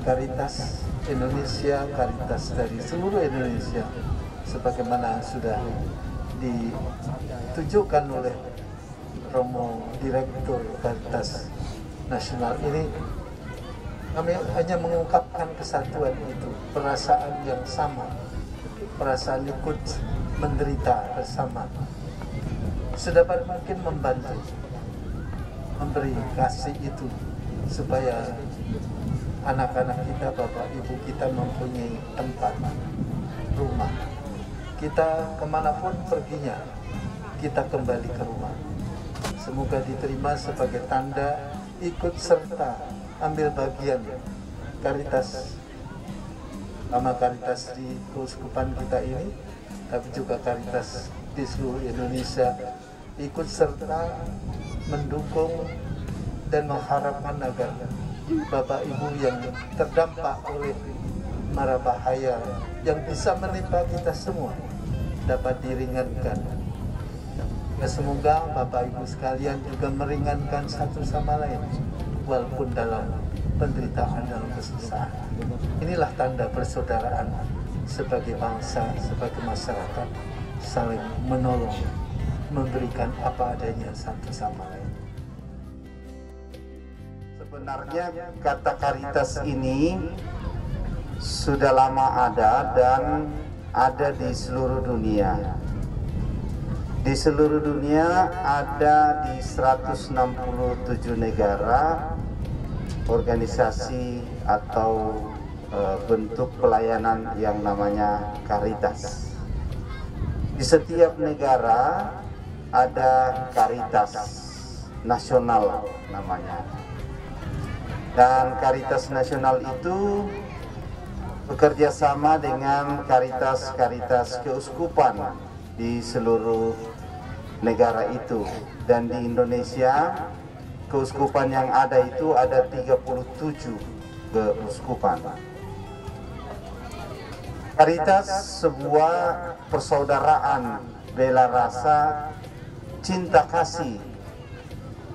Caritas Indonesia, Caritas dari seluruh Indonesia, sebagaimana sudah ditunjukkan oleh Romo Direktur Caritas Nasional ini, kami hanya mengungkapkan kesatuan itu, perasaan yang sama, perasaan ikut menderita bersama, sedapat mungkin membantu, memberi kasih itu, supaya anak-anak kita, Bapak Ibu kita mempunyai tempat, rumah. Kita kemanapun perginya, kita kembali ke rumah. Semoga diterima sebagai tanda ikut serta ambil bagian Caritas, sama Caritas di keuskupan kita ini, tapi juga Caritas di seluruh Indonesia ikut serta mendukung dan mengharapkan agar Bapak Ibu yang terdampak oleh mara bahaya yang bisa menimpa kita semua dapat diringankan. Ya, semoga Bapak Ibu sekalian juga meringankan satu sama lain walaupun dalam penderitaan, dalam kesusahan. Inilah tanda persaudaraan sebagai bangsa, sebagai masyarakat, saling menolong, memberikan apa adanya satu sama lain. Sebenarnya kata Caritas ini sudah lama ada dan ada di seluruh dunia. Di seluruh dunia ada di 167 negara organisasi atau bentuk pelayanan yang namanya Caritas. Di setiap negara ada Caritas nasional namanya. Dan Caritas nasional itu bekerja sama dengan Caritas keuskupan di seluruh negara itu. Dan di Indonesia keuskupan yang ada itu ada 37 keuskupan. Caritas sebuah persaudaraan bela rasa, cinta kasih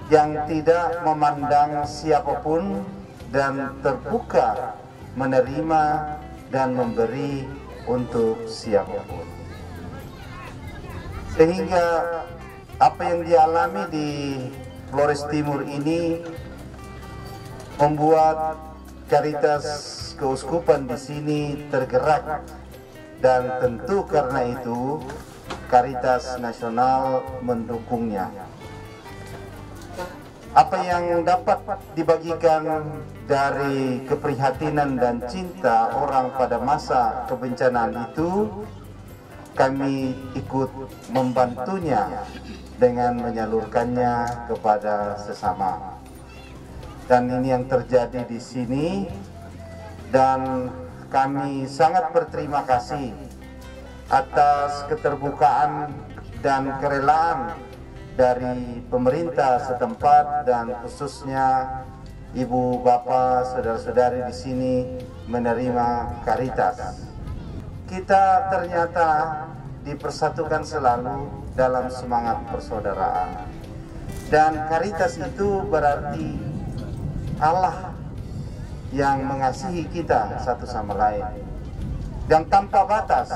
yang tidak memandang siapapun dan terbuka menerima dan memberi untuk siapapun. Sehingga apa yang dialami di Flores Timur ini membuat Caritas keuskupan di sini tergerak, dan tentu karena itu Caritas nasional mendukungnya. Apa yang dapat dibagikan dari keprihatinan dan cinta orang pada masa kebencanaan itu, kami ikut membantunya dengan menyalurkannya kepada sesama. Dan ini yang terjadi di sini, dan kami sangat berterima kasih atas keterbukaan dan kerelaan dari pemerintah setempat dan khususnya ibu bapak saudara-saudari di sini menerima Caritas. Kita ternyata dipersatukan selalu dalam semangat persaudaraan. Dan Caritas itu berarti Allah yang mengasihi kita satu sama lain. Yang tanpa batas,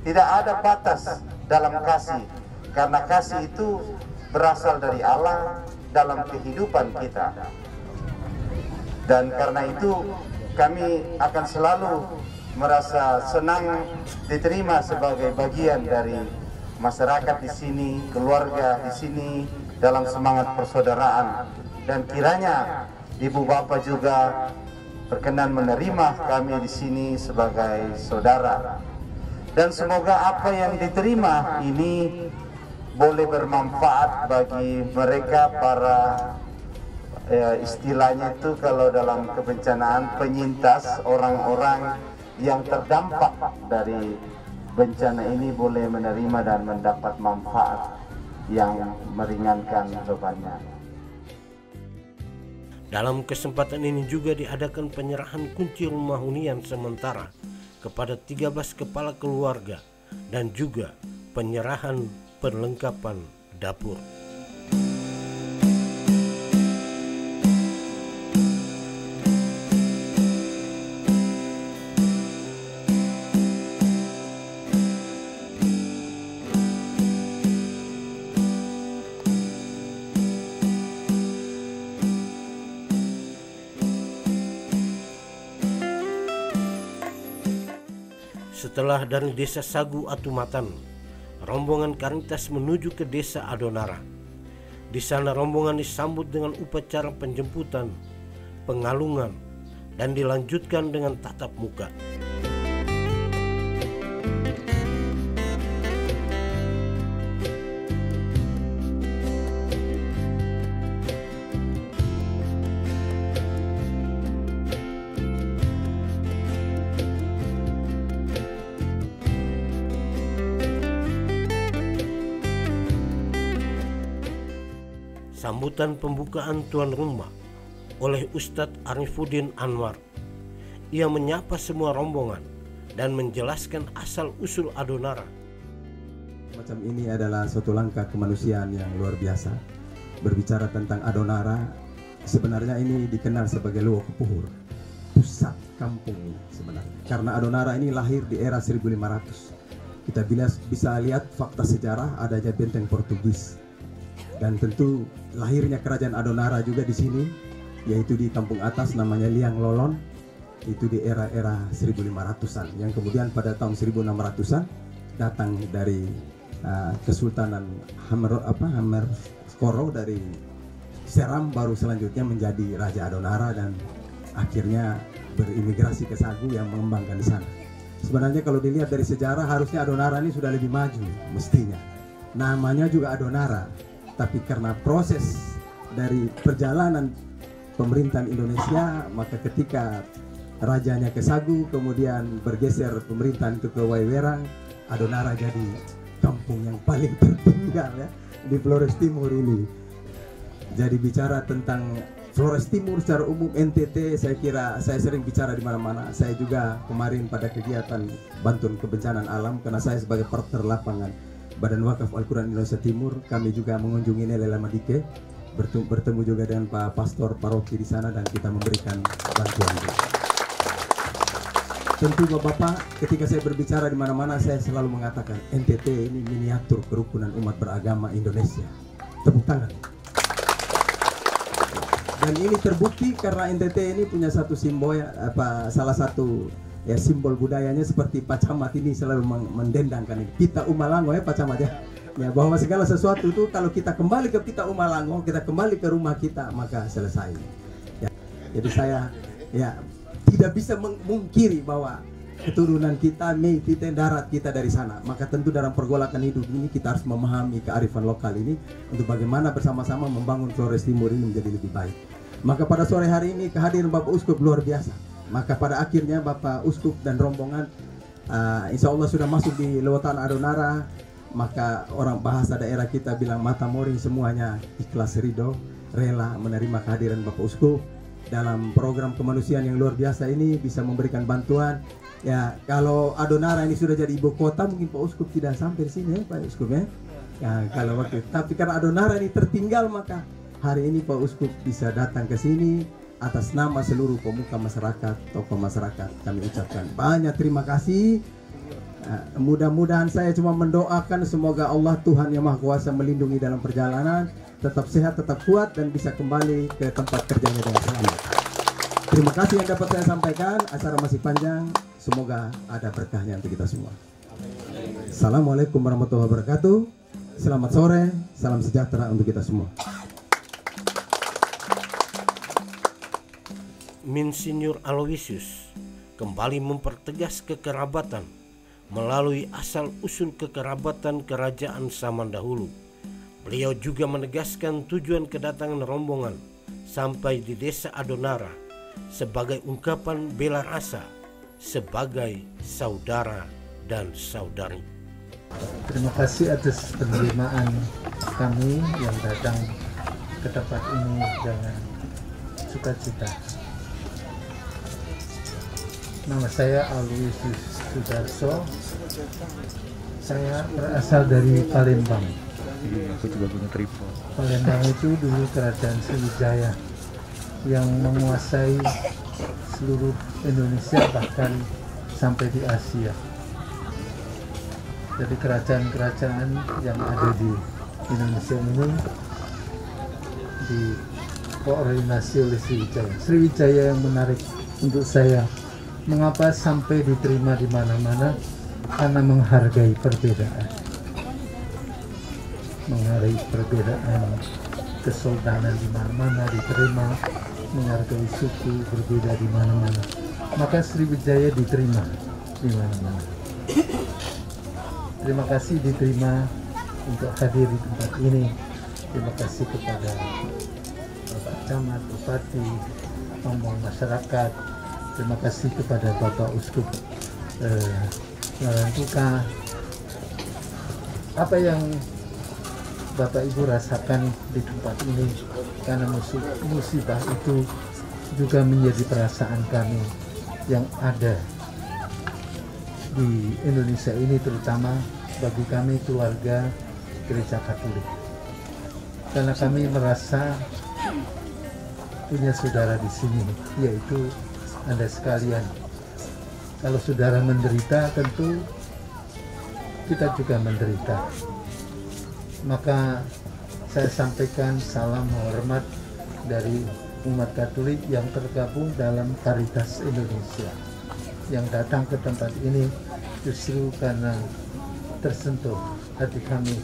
tidak ada batas dalam kasih. Karena kasih itu berasal dari Allah dalam kehidupan kita. Dan karena itu kami akan selalu merasa senang diterima sebagai bagian dari masyarakat di sini, keluarga di sini dalam semangat persaudaraan, dan kiranya Ibu Bapak juga berkenan menerima kami di sini sebagai saudara. Dan semoga apa yang diterima ini boleh bermanfaat bagi mereka para istilahnya itu kalau dalam kebencanaan penyintas, orang-orang yang terdampak dari bencana ini boleh menerima dan mendapat manfaat yang meringankan bebannya. Dalam kesempatan ini juga diadakan penyerahan kunci rumah hunian sementara kepada 13 kepala keluarga dan juga penyerahan perlengkapan dapur. Setelah dari desa Sagu Atumatan, rombongan Karintas menuju ke desa Adonara. Di sana rombongan disambut dengan upacara penjemputan, pengalungan, dan dilanjutkan dengan tatap muka. Sambutan pembukaan tuan rumah oleh Ustadz Arifuddin Anwar. Ia menyapa semua rombongan dan menjelaskan asal-usul Adonara. Macam ini adalah suatu langkah kemanusiaan yang luar biasa. Berbicara tentang Adonara, sebenarnya ini dikenal sebagai Luo Kepuhur, pusat kampung ini sebenarnya. Karena Adonara ini lahir di era 1500. Kita bisa lihat fakta sejarah adanya benteng Portugis. Dan tentu lahirnya kerajaan Adonara juga di sini, yaitu di kampung atas namanya Liang Lolon, itu di era-era 1500-an, yang kemudian pada tahun 1600-an datang dari Kesultanan Hamerskoro dari Seram, baru selanjutnya menjadi Raja Adonara dan akhirnya berimigrasi ke Sagu yang mengembangkan di sana. Sebenarnya kalau dilihat dari sejarah harusnya Adonara ini sudah lebih maju mestinya. Namanya juga Adonara. Tapi karena proses dari perjalanan pemerintahan Indonesia, maka ketika rajanya ke Sagu, kemudian bergeser pemerintahan itu ke Waiwerang, Adonara jadi kampung yang paling tertinggal ya di Flores Timur ini. Jadi bicara tentang Flores Timur secara umum, NTT, saya kira saya sering bicara di mana-mana. Saya juga kemarin pada kegiatan bantuan kebencanaan alam, karena saya sebagai partner lapangan Badan Wakaf Al-Quran Indonesia Timur, kami juga mengunjungi Nele Lamadike, bertemu juga dengan Pak Pastor Paroki di sana dan kita memberikan bantuan juga. Tentu Bapak, ketika saya berbicara di mana-mana saya selalu mengatakan NTT ini miniatur kerukunan umat beragama Indonesia. Tepuk tangan. Dan ini terbukti karena NTT ini punya satu simbol salah satu simbol budayanya seperti Pak Camat ini selalu mendendangkan ini. Pita Umalango ya Pak Camat ya. Ya, bahwa segala sesuatu itu kalau kita kembali ke Pita Umalango, kita kembali ke rumah kita, maka selesai. Ya. Jadi saya ya tidak bisa memungkiri bahwa keturunan kita, kita darat kita dari sana. Maka tentu dalam pergolakan hidup ini kita harus memahami kearifan lokal ini untuk bagaimana bersama-sama membangun Flores Timur ini menjadi lebih baik. Maka pada sore hari ini kehadiran Bapak Uskup luar biasa. Maka pada akhirnya Bapak Uskup dan rombongan insya Allah sudah masuk di Lewatan Adonara. Maka orang bahasa daerah kita bilang mata mori semuanya ikhlas ridho, rela menerima kehadiran Bapak Uskup dalam program kemanusiaan yang luar biasa ini, bisa memberikan bantuan. Ya, kalau Adonara ini sudah jadi ibu kota, mungkin Pak Uskup tidak sampai di sini ya Pak Uskup ya. Ya kalau waktu, tapi karena Adonara ini tertinggal, maka hari ini Pak Uskup bisa datang ke sini. Atas nama seluruh pemuka masyarakat, tokoh masyarakat, kami ucapkan banyak terima kasih. Mudah-mudahan saya cuma mendoakan semoga Allah Tuhan Yang Maha Kuasa melindungi dalam perjalanan, tetap sehat, tetap kuat, dan bisa kembali ke tempat kerjanya dengan selamat. Terima kasih yang dapat saya sampaikan. Acara masih panjang. Semoga ada berkahnya untuk kita semua. Assalamualaikum warahmatullahi wabarakatuh. Selamat sore, salam sejahtera untuk kita semua. Monsinyur Aloysius kembali mempertegas kekerabatan melalui asal-usul kekerabatan kerajaan zaman dahulu. Beliau juga menegaskan tujuan kedatangan rombongan sampai di desa Adonara sebagai ungkapan bela rasa sebagai saudara dan saudari. Terima kasih atas penerimaan kami yang datang ke tempat ini dengan sukacita. Nama saya Aloysius Sudarso. Saya berasal dari Palembang. Aku juga punya tripod. Palembang itu dulu kerajaan Sriwijaya yang menguasai seluruh Indonesia, bahkan sampai di Asia. Jadi kerajaan-kerajaan yang ada di Indonesia ini dikoordinasi oleh Sriwijaya. Sriwijaya yang menarik untuk saya. Mengapa sampai diterima di mana-mana? Karena menghargai perbedaan. Menghargai perbedaan kesultanan di mana-mana diterima, menghargai suku berbeda di mana-mana. Maka Sriwijaya diterima di mana-mana. Terima kasih diterima untuk hadir di tempat ini. Terima kasih kepada Bapak Camat, Bupati, tokoh masyarakat. Terima kasih kepada Bapak Uskup Larantuka. Apa yang Bapak Ibu rasakan di tempat ini, karena musibah itu juga menjadi perasaan kami yang ada di Indonesia ini, terutama bagi kami keluarga Gereja Katolik. Karena kami merasa punya saudara di sini, yaitu Anda sekalian. Kalau saudara menderita, tentu kita juga menderita. Maka saya sampaikan salam hormat dari umat Katolik yang tergabung dalam Caritas Indonesia, yang datang ke tempat ini justru karena tersentuh hati kami,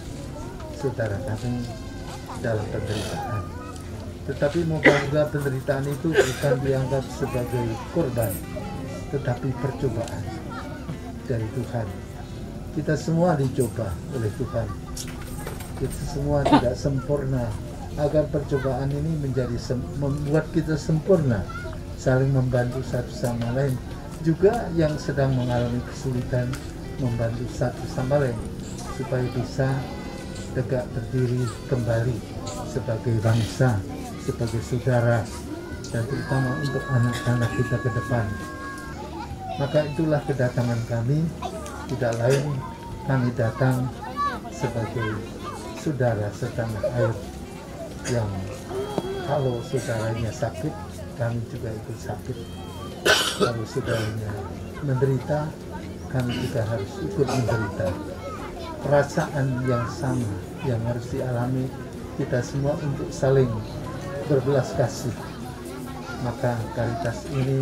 saudara kami dalam penderitaan. Tetapi moga-moga penderitaan itu bukan dianggap sebagai korban, tetapi percobaan dari Tuhan. Kita semua dicoba oleh Tuhan. Kita semua tidak sempurna. Agar percobaan ini membuat kita sempurna, saling membantu satu sama lain. Juga yang sedang mengalami kesulitan, membantu satu sama lain supaya bisa tegak berdiri kembali sebagai bangsa, sebagai saudara, dan terutama untuk anak-anak kita ke depan. Maka itulah kedatangan kami, tidak lain kami datang sebagai saudara setanah air yang kalau saudaranya sakit, kami juga ikut sakit. Kalau saudaranya menderita, kami juga harus ikut menderita. Perasaan yang sama yang harus dialami kita semua untuk saling berbelas kasih. Maka Caritas ini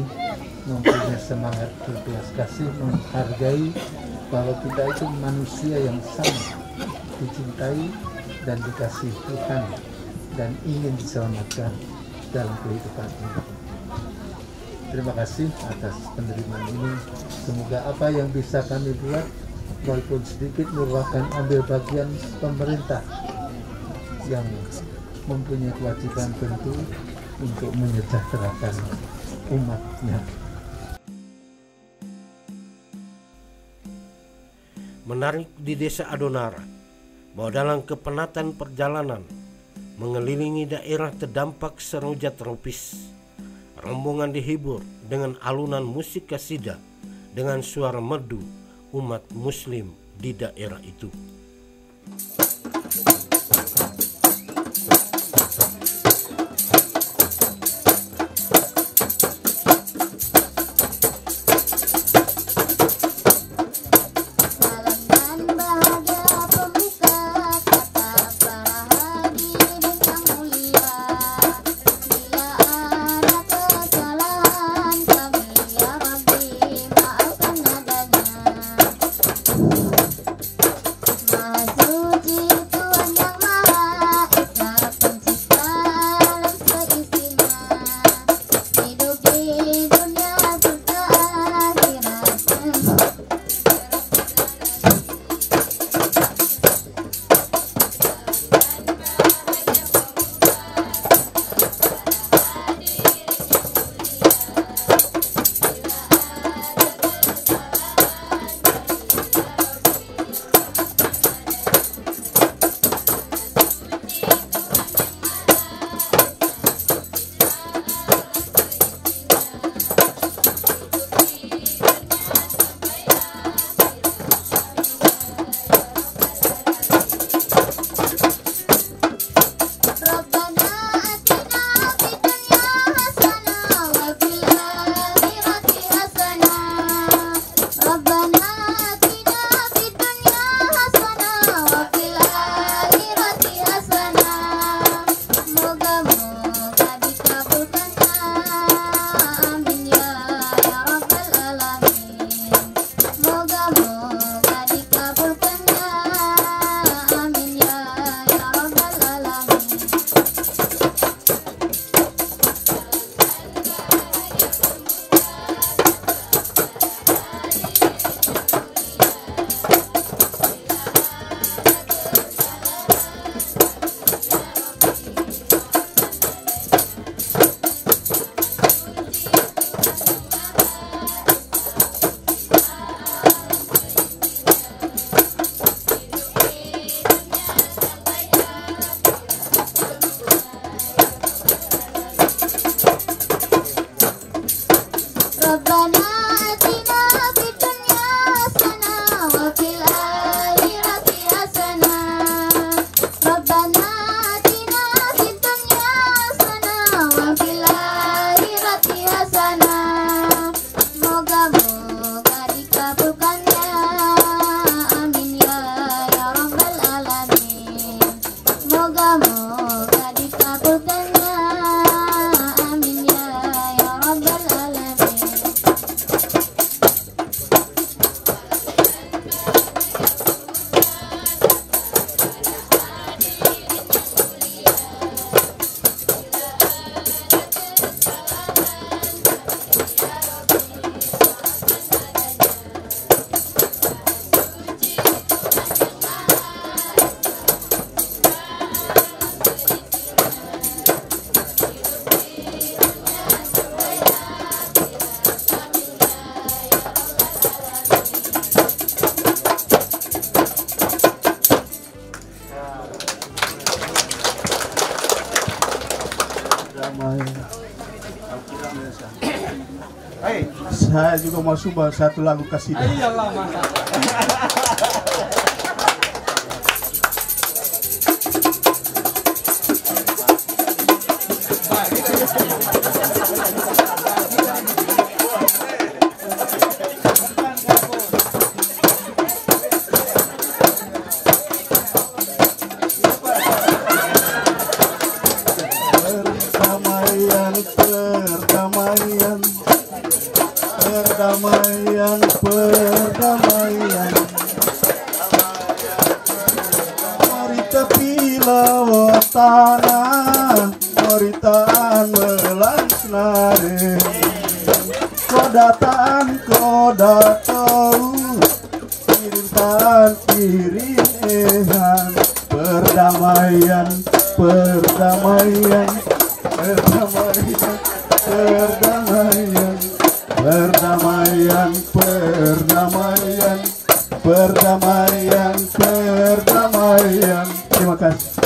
mempunyai semangat berbelas kasih, menghargai bahwa kita itu manusia yang sama, dicintai dan dikasih Tuhan, dan ingin diselamatkan dalam kehidupan ini. Terima kasih atas penerimaan ini. Semoga apa yang bisa kami buat, walaupun sedikit, merupakan ambil bagian pemerintah yang mempunyai kewajiban tentu untuk menyejahterakan umatnya. Menarik di desa Adonara bahwa dalam kepenatan perjalanan mengelilingi daerah terdampak seroja tropis, rombongan dihibur dengan alunan musik kasidah dengan suara merdu umat muslim di daerah itu. Maafkan Saya juga mau sumbang satu lagu kasidah. Iyalah, masa. Perdamaian, mari tepilah tanah, mari taan melansenare. Kau datang, kirimkan kiriman. Perdamaian, perdamaian, perdamaian, perdamaian. Perdamaian, perdamaian, perdamaian, perdamaian. Terima kasih.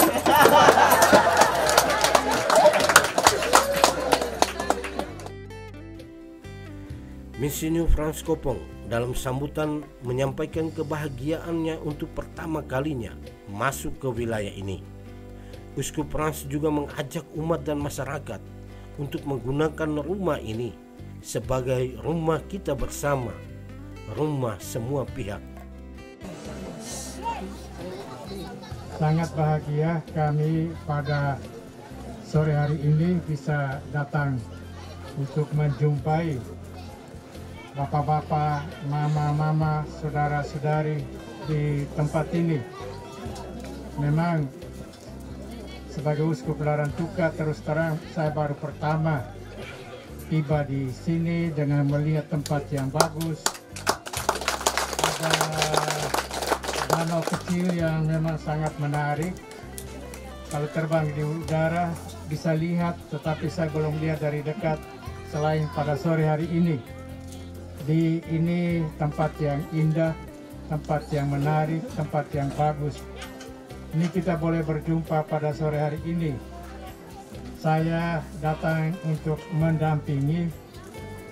Misi New Frans Kopong dalam sambutan menyampaikan kebahagiaannya untuk pertama kalinya masuk ke wilayah ini. Uskup Frans juga mengajak umat dan masyarakat untuk menggunakan rumah ini sebagai rumah kita bersama, rumah semua pihak. Sangat bahagia kami pada sore hari ini bisa datang untuk menjumpai bapak-bapak, mama-mama, saudara-saudari di tempat ini. Memang sebagai Uskup Larantuka, terus terang saya baru pertama tiba di sini dengan melihat tempat yang bagus. Ada danau kecil yang memang sangat menarik. Kalau terbang di udara bisa lihat, tetapi saya belum lihat dari dekat selain pada sore hari ini. Di ini tempat yang indah, tempat yang menarik, tempat yang bagus. Ini kita boleh berjumpa pada sore hari ini. Saya datang untuk mendampingi,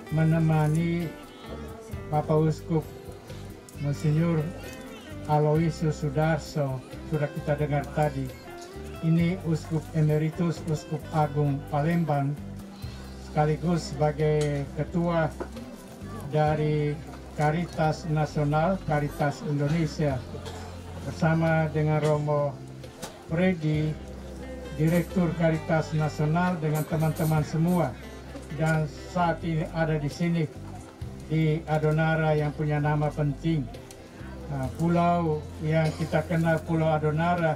menemani Bapak Uskup Monsinyur Aloysius Sudarso, sudah kita dengar tadi. Ini Uskup Emeritus Uskup Agung Palembang, sekaligus sebagai Ketua dari Caritas Nasional, Caritas Indonesia, bersama dengan Romo Freddy, Direktur Caritas Nasional, dengan teman-teman semua, dan saat ini ada di sini di Adonara yang punya nama penting. Pulau yang kita kenal Pulau Adonara,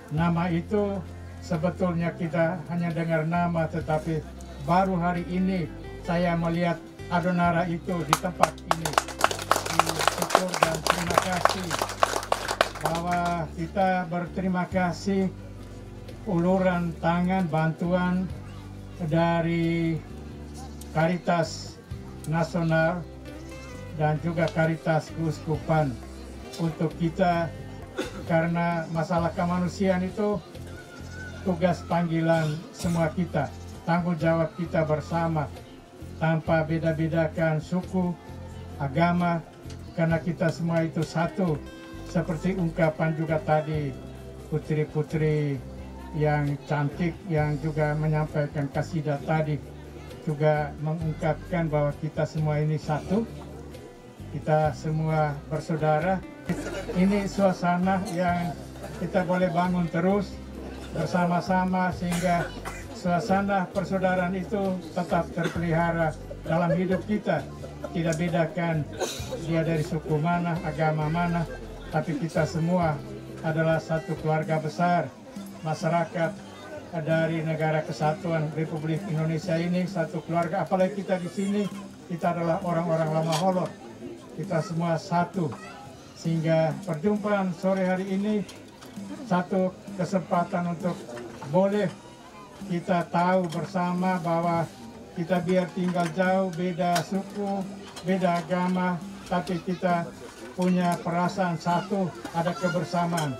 nama itu sebetulnya kita hanya dengar nama, tetapi baru hari ini saya melihat Adonara itu di tempat ini. Syukur dan terima kasih bahwa kita berterima kasih uluran tangan bantuan dari Caritas Nasional dan juga Caritas Keuskupan untuk kita, karena masalah kemanusiaan itu tugas panggilan semua kita, tanggung jawab kita bersama tanpa beda-bedakan suku, agama, karena kita semua itu satu. Seperti ungkapan juga tadi putri-putri yang cantik yang juga menyampaikan kasidah tadi, juga mengungkapkan bahwa kita semua ini satu, kita semua bersaudara. Ini suasana yang kita boleh bangun terus bersama-sama sehingga suasana persaudaraan itu tetap terpelihara dalam hidup kita. Tidak bedakan dia dari suku mana, agama mana, tapi kita semua adalah satu keluarga besar. Masyarakat dari Negara Kesatuan Republik Indonesia ini satu keluarga, apalagi kita di sini, kita adalah orang-orang Lama Holor. Kita semua satu, sehingga perjumpaan sore hari ini satu kesempatan untuk boleh kita tahu bersama bahwa kita biar tinggal jauh, beda suku, beda agama, tapi kita punya perasaan satu, ada kebersamaan.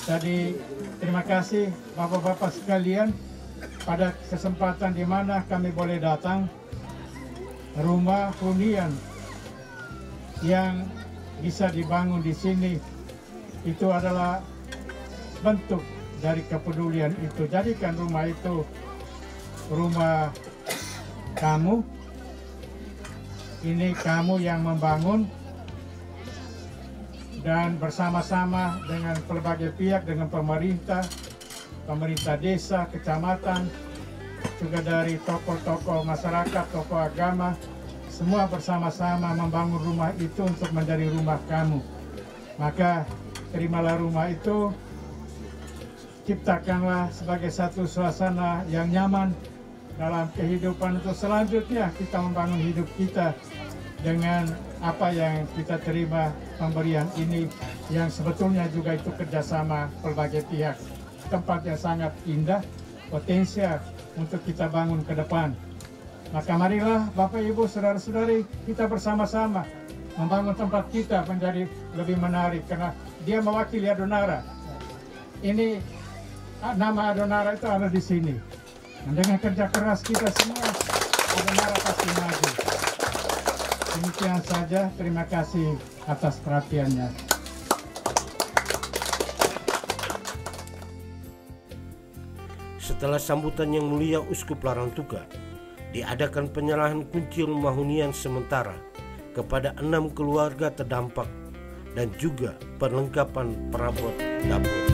Jadi terima kasih Bapak-Bapak sekalian pada kesempatan di mana kami boleh datang. rumah hunian yang bisa dibangun di sini itu adalah bentuk dari kepedulian itu. Jadikan rumah itu rumah kamu. Ini kamu yang membangun, dan bersama-sama dengan berbagai pihak, dengan pemerintah desa, kecamatan, juga dari tokoh-tokoh masyarakat, tokoh agama, semua bersama-sama membangun rumah itu untuk menjadi rumah kamu. Maka terimalah rumah itu, ciptakanlah sebagai satu suasana yang nyaman dalam kehidupan untuk selanjutnya kita membangun hidup kita dengan apa yang kita terima pemberian ini, yang sebetulnya juga itu kerjasama berbagai pihak. Tempat yang sangat indah, potensial untuk kita bangun ke depan. Maka marilah Bapak Ibu saudara-saudari, kita bersama-sama membangun tempat kita menjadi lebih menarik, karena dia mewakili Adonara. Ini nama Adonara itu ada di sini. Dan dengan kerja keras kita semua, Adonara pasti maju. Demikian saja, terima kasih atas perhatiannya. Setelah sambutan yang mulia Uskup Larantuka, diadakan penyerahan kunci rumah hunian sementara kepada 6 keluarga terdampak dan juga perlengkapan perabot dapur.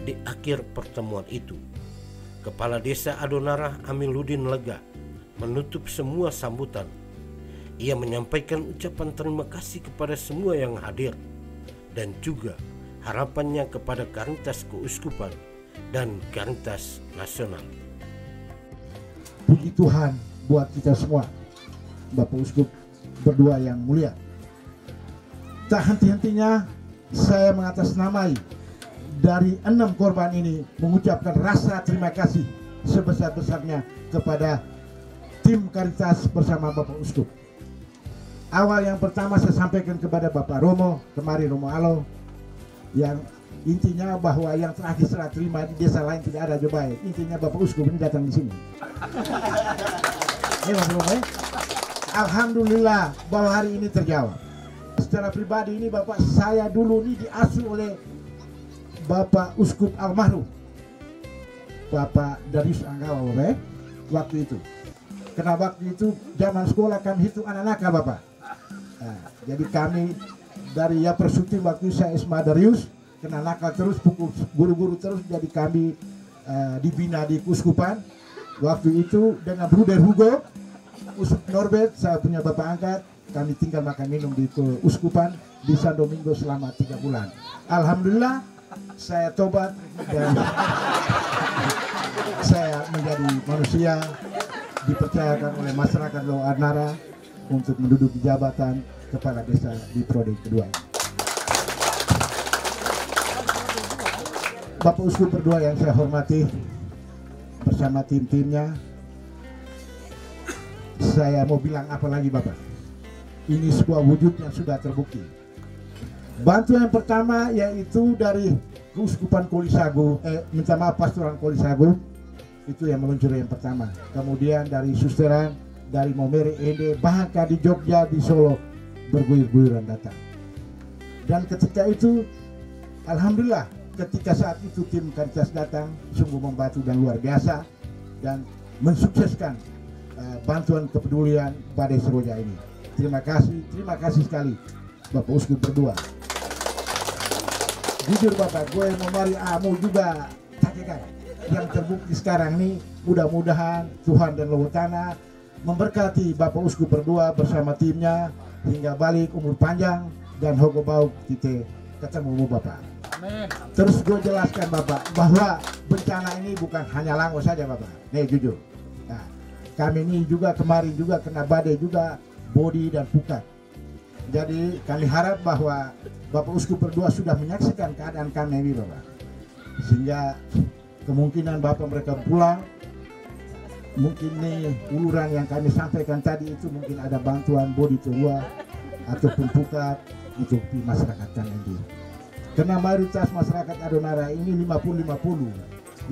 Di akhir pertemuan itu, Kepala Desa Adonara Amiluddin Lega menutup semua sambutan. Ia menyampaikan ucapan terima kasih kepada semua yang hadir dan juga harapannya kepada Karitas Keuskupan dan Karitas Nasional. Puji Tuhan buat kita semua, Bapak Uskup berdua yang mulia. Tak henti-hentinya saya mengatasnamai dari 6 korban ini mengucapkan rasa terima kasih sebesar-besarnya kepada tim Karitas bersama Bapak Uskup. Awal yang pertama saya sampaikan kepada Bapak Romo, kemarin Romo Alo, yang intinya bahwa yang terakhir serah terima di desa lain tidak ada coba. Intinya Bapak Uskup ini datang di sini. Ini Mas Romo, alhamdulillah bahwa hari ini terjawab. Secara pribadi ini Bapak, saya dulu ini diasuh oleh Bapak Uskup almarhum Bapak Darius Anggawa, waktu itu. Karena waktu itu zaman sekolah kami hitung anak nakal Bapak. Nah, jadi kami dari ya persuti waktu saya SMA Darius kena nakal terus, pukul guru-guru terus, jadi kami dibina di Keuskupan. Waktu itu dengan Bruder Hugo, Uskup Norbert, saya punya bapak angkat, kami tinggal makan minum di Keuskupan di San Domingo selama 3 bulan. Alhamdulillah saya tobat dan saya menjadi manusia dipercayakan oleh masyarakat Adonara untuk menduduki jabatan kepala desa di periode kedua ini. Bapak Uskup berdua yang saya hormati bersama tim-timnya, saya mau bilang apa lagi Bapak? Ini sebuah wujud yang sudah terbukti. Bantuan yang pertama yaitu dari Keuskupan Kolisago, minta maaf Pastoran Kolisago, itu yang meluncur yang pertama. Kemudian dari Susteran, dari Momere Ende, bahkan di Jogja, di Solo, berguyur-guyuran datang. Dan ketika itu, alhamdulillah, ketika saat itu tim Karitas datang, sungguh membantu dan luar biasa, dan mensukseskan bantuan kepedulian Badai Seroja ini. Terima kasih sekali Bapak Uskup berdua. jujur Bapak, gue mau mari amu juga cakekan. Yang terbukti sekarang nih, mudah-mudahan Tuhan dan Leluhur Tanah memberkati Bapak Uskup berdua bersama timnya hingga balik umur panjang dan hogo bau kita ketemu Bapak. Amin. Terus gue jelaskan Bapak bahwa bencana ini bukan hanya Lango saja Bapak. Nih jujur. Nah, kami ini juga kemarin juga kena badai juga, Bodi dan Pukat. Jadi kami harap bahwa Bapak Uskup berdua sudah menyaksikan keadaan kami ini Bapak. Sehingga kemungkinan Bapak mereka pulang, mungkin nih uluran yang kami sampaikan tadi itu mungkin ada bantuan Bodi kedua ataupun Pukat untuk di masyarakat kami ini. Karena mayoritas masyarakat Adonara ini 50-50,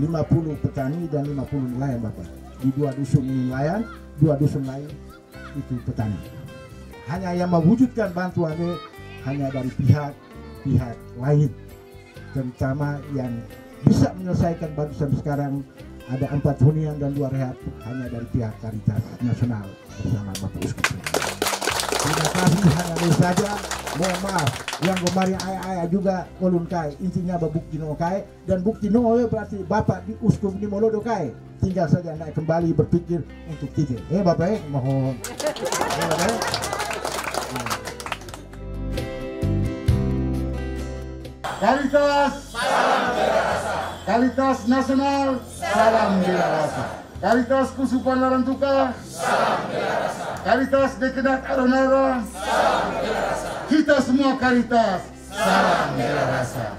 50 petani dan 50 nelayan Bapak. Di 2 dusun ini nelayan, 2 dusun lain itu petani. Hanya yang mewujudkan bantuannya hanya dari pihak lain, terutama yang bisa menyelesaikan bantuan sekarang ada 4 hunian dan 2 rehab hanya dari pihak Karitas Nasional bersama Bapak Uskup. Terima kasih, hanya itu saja. Mohon maaf yang kemarin ayah juga kolun kai, intinya bukti no kai, dan bukti no berarti Bapak di Uskup ini molodo kai. Tinggal saja naik kembali berpikir untuk kita. Bapak mohon. Karitas, salam bela rasa. Karitas Nasional, salam bela rasa. Karitas Keuskupan Larantuka, salam bela rasa. Karitas Dekenat Adonara, salam bela rasa. Kita semua Karitas, salam bela rasa.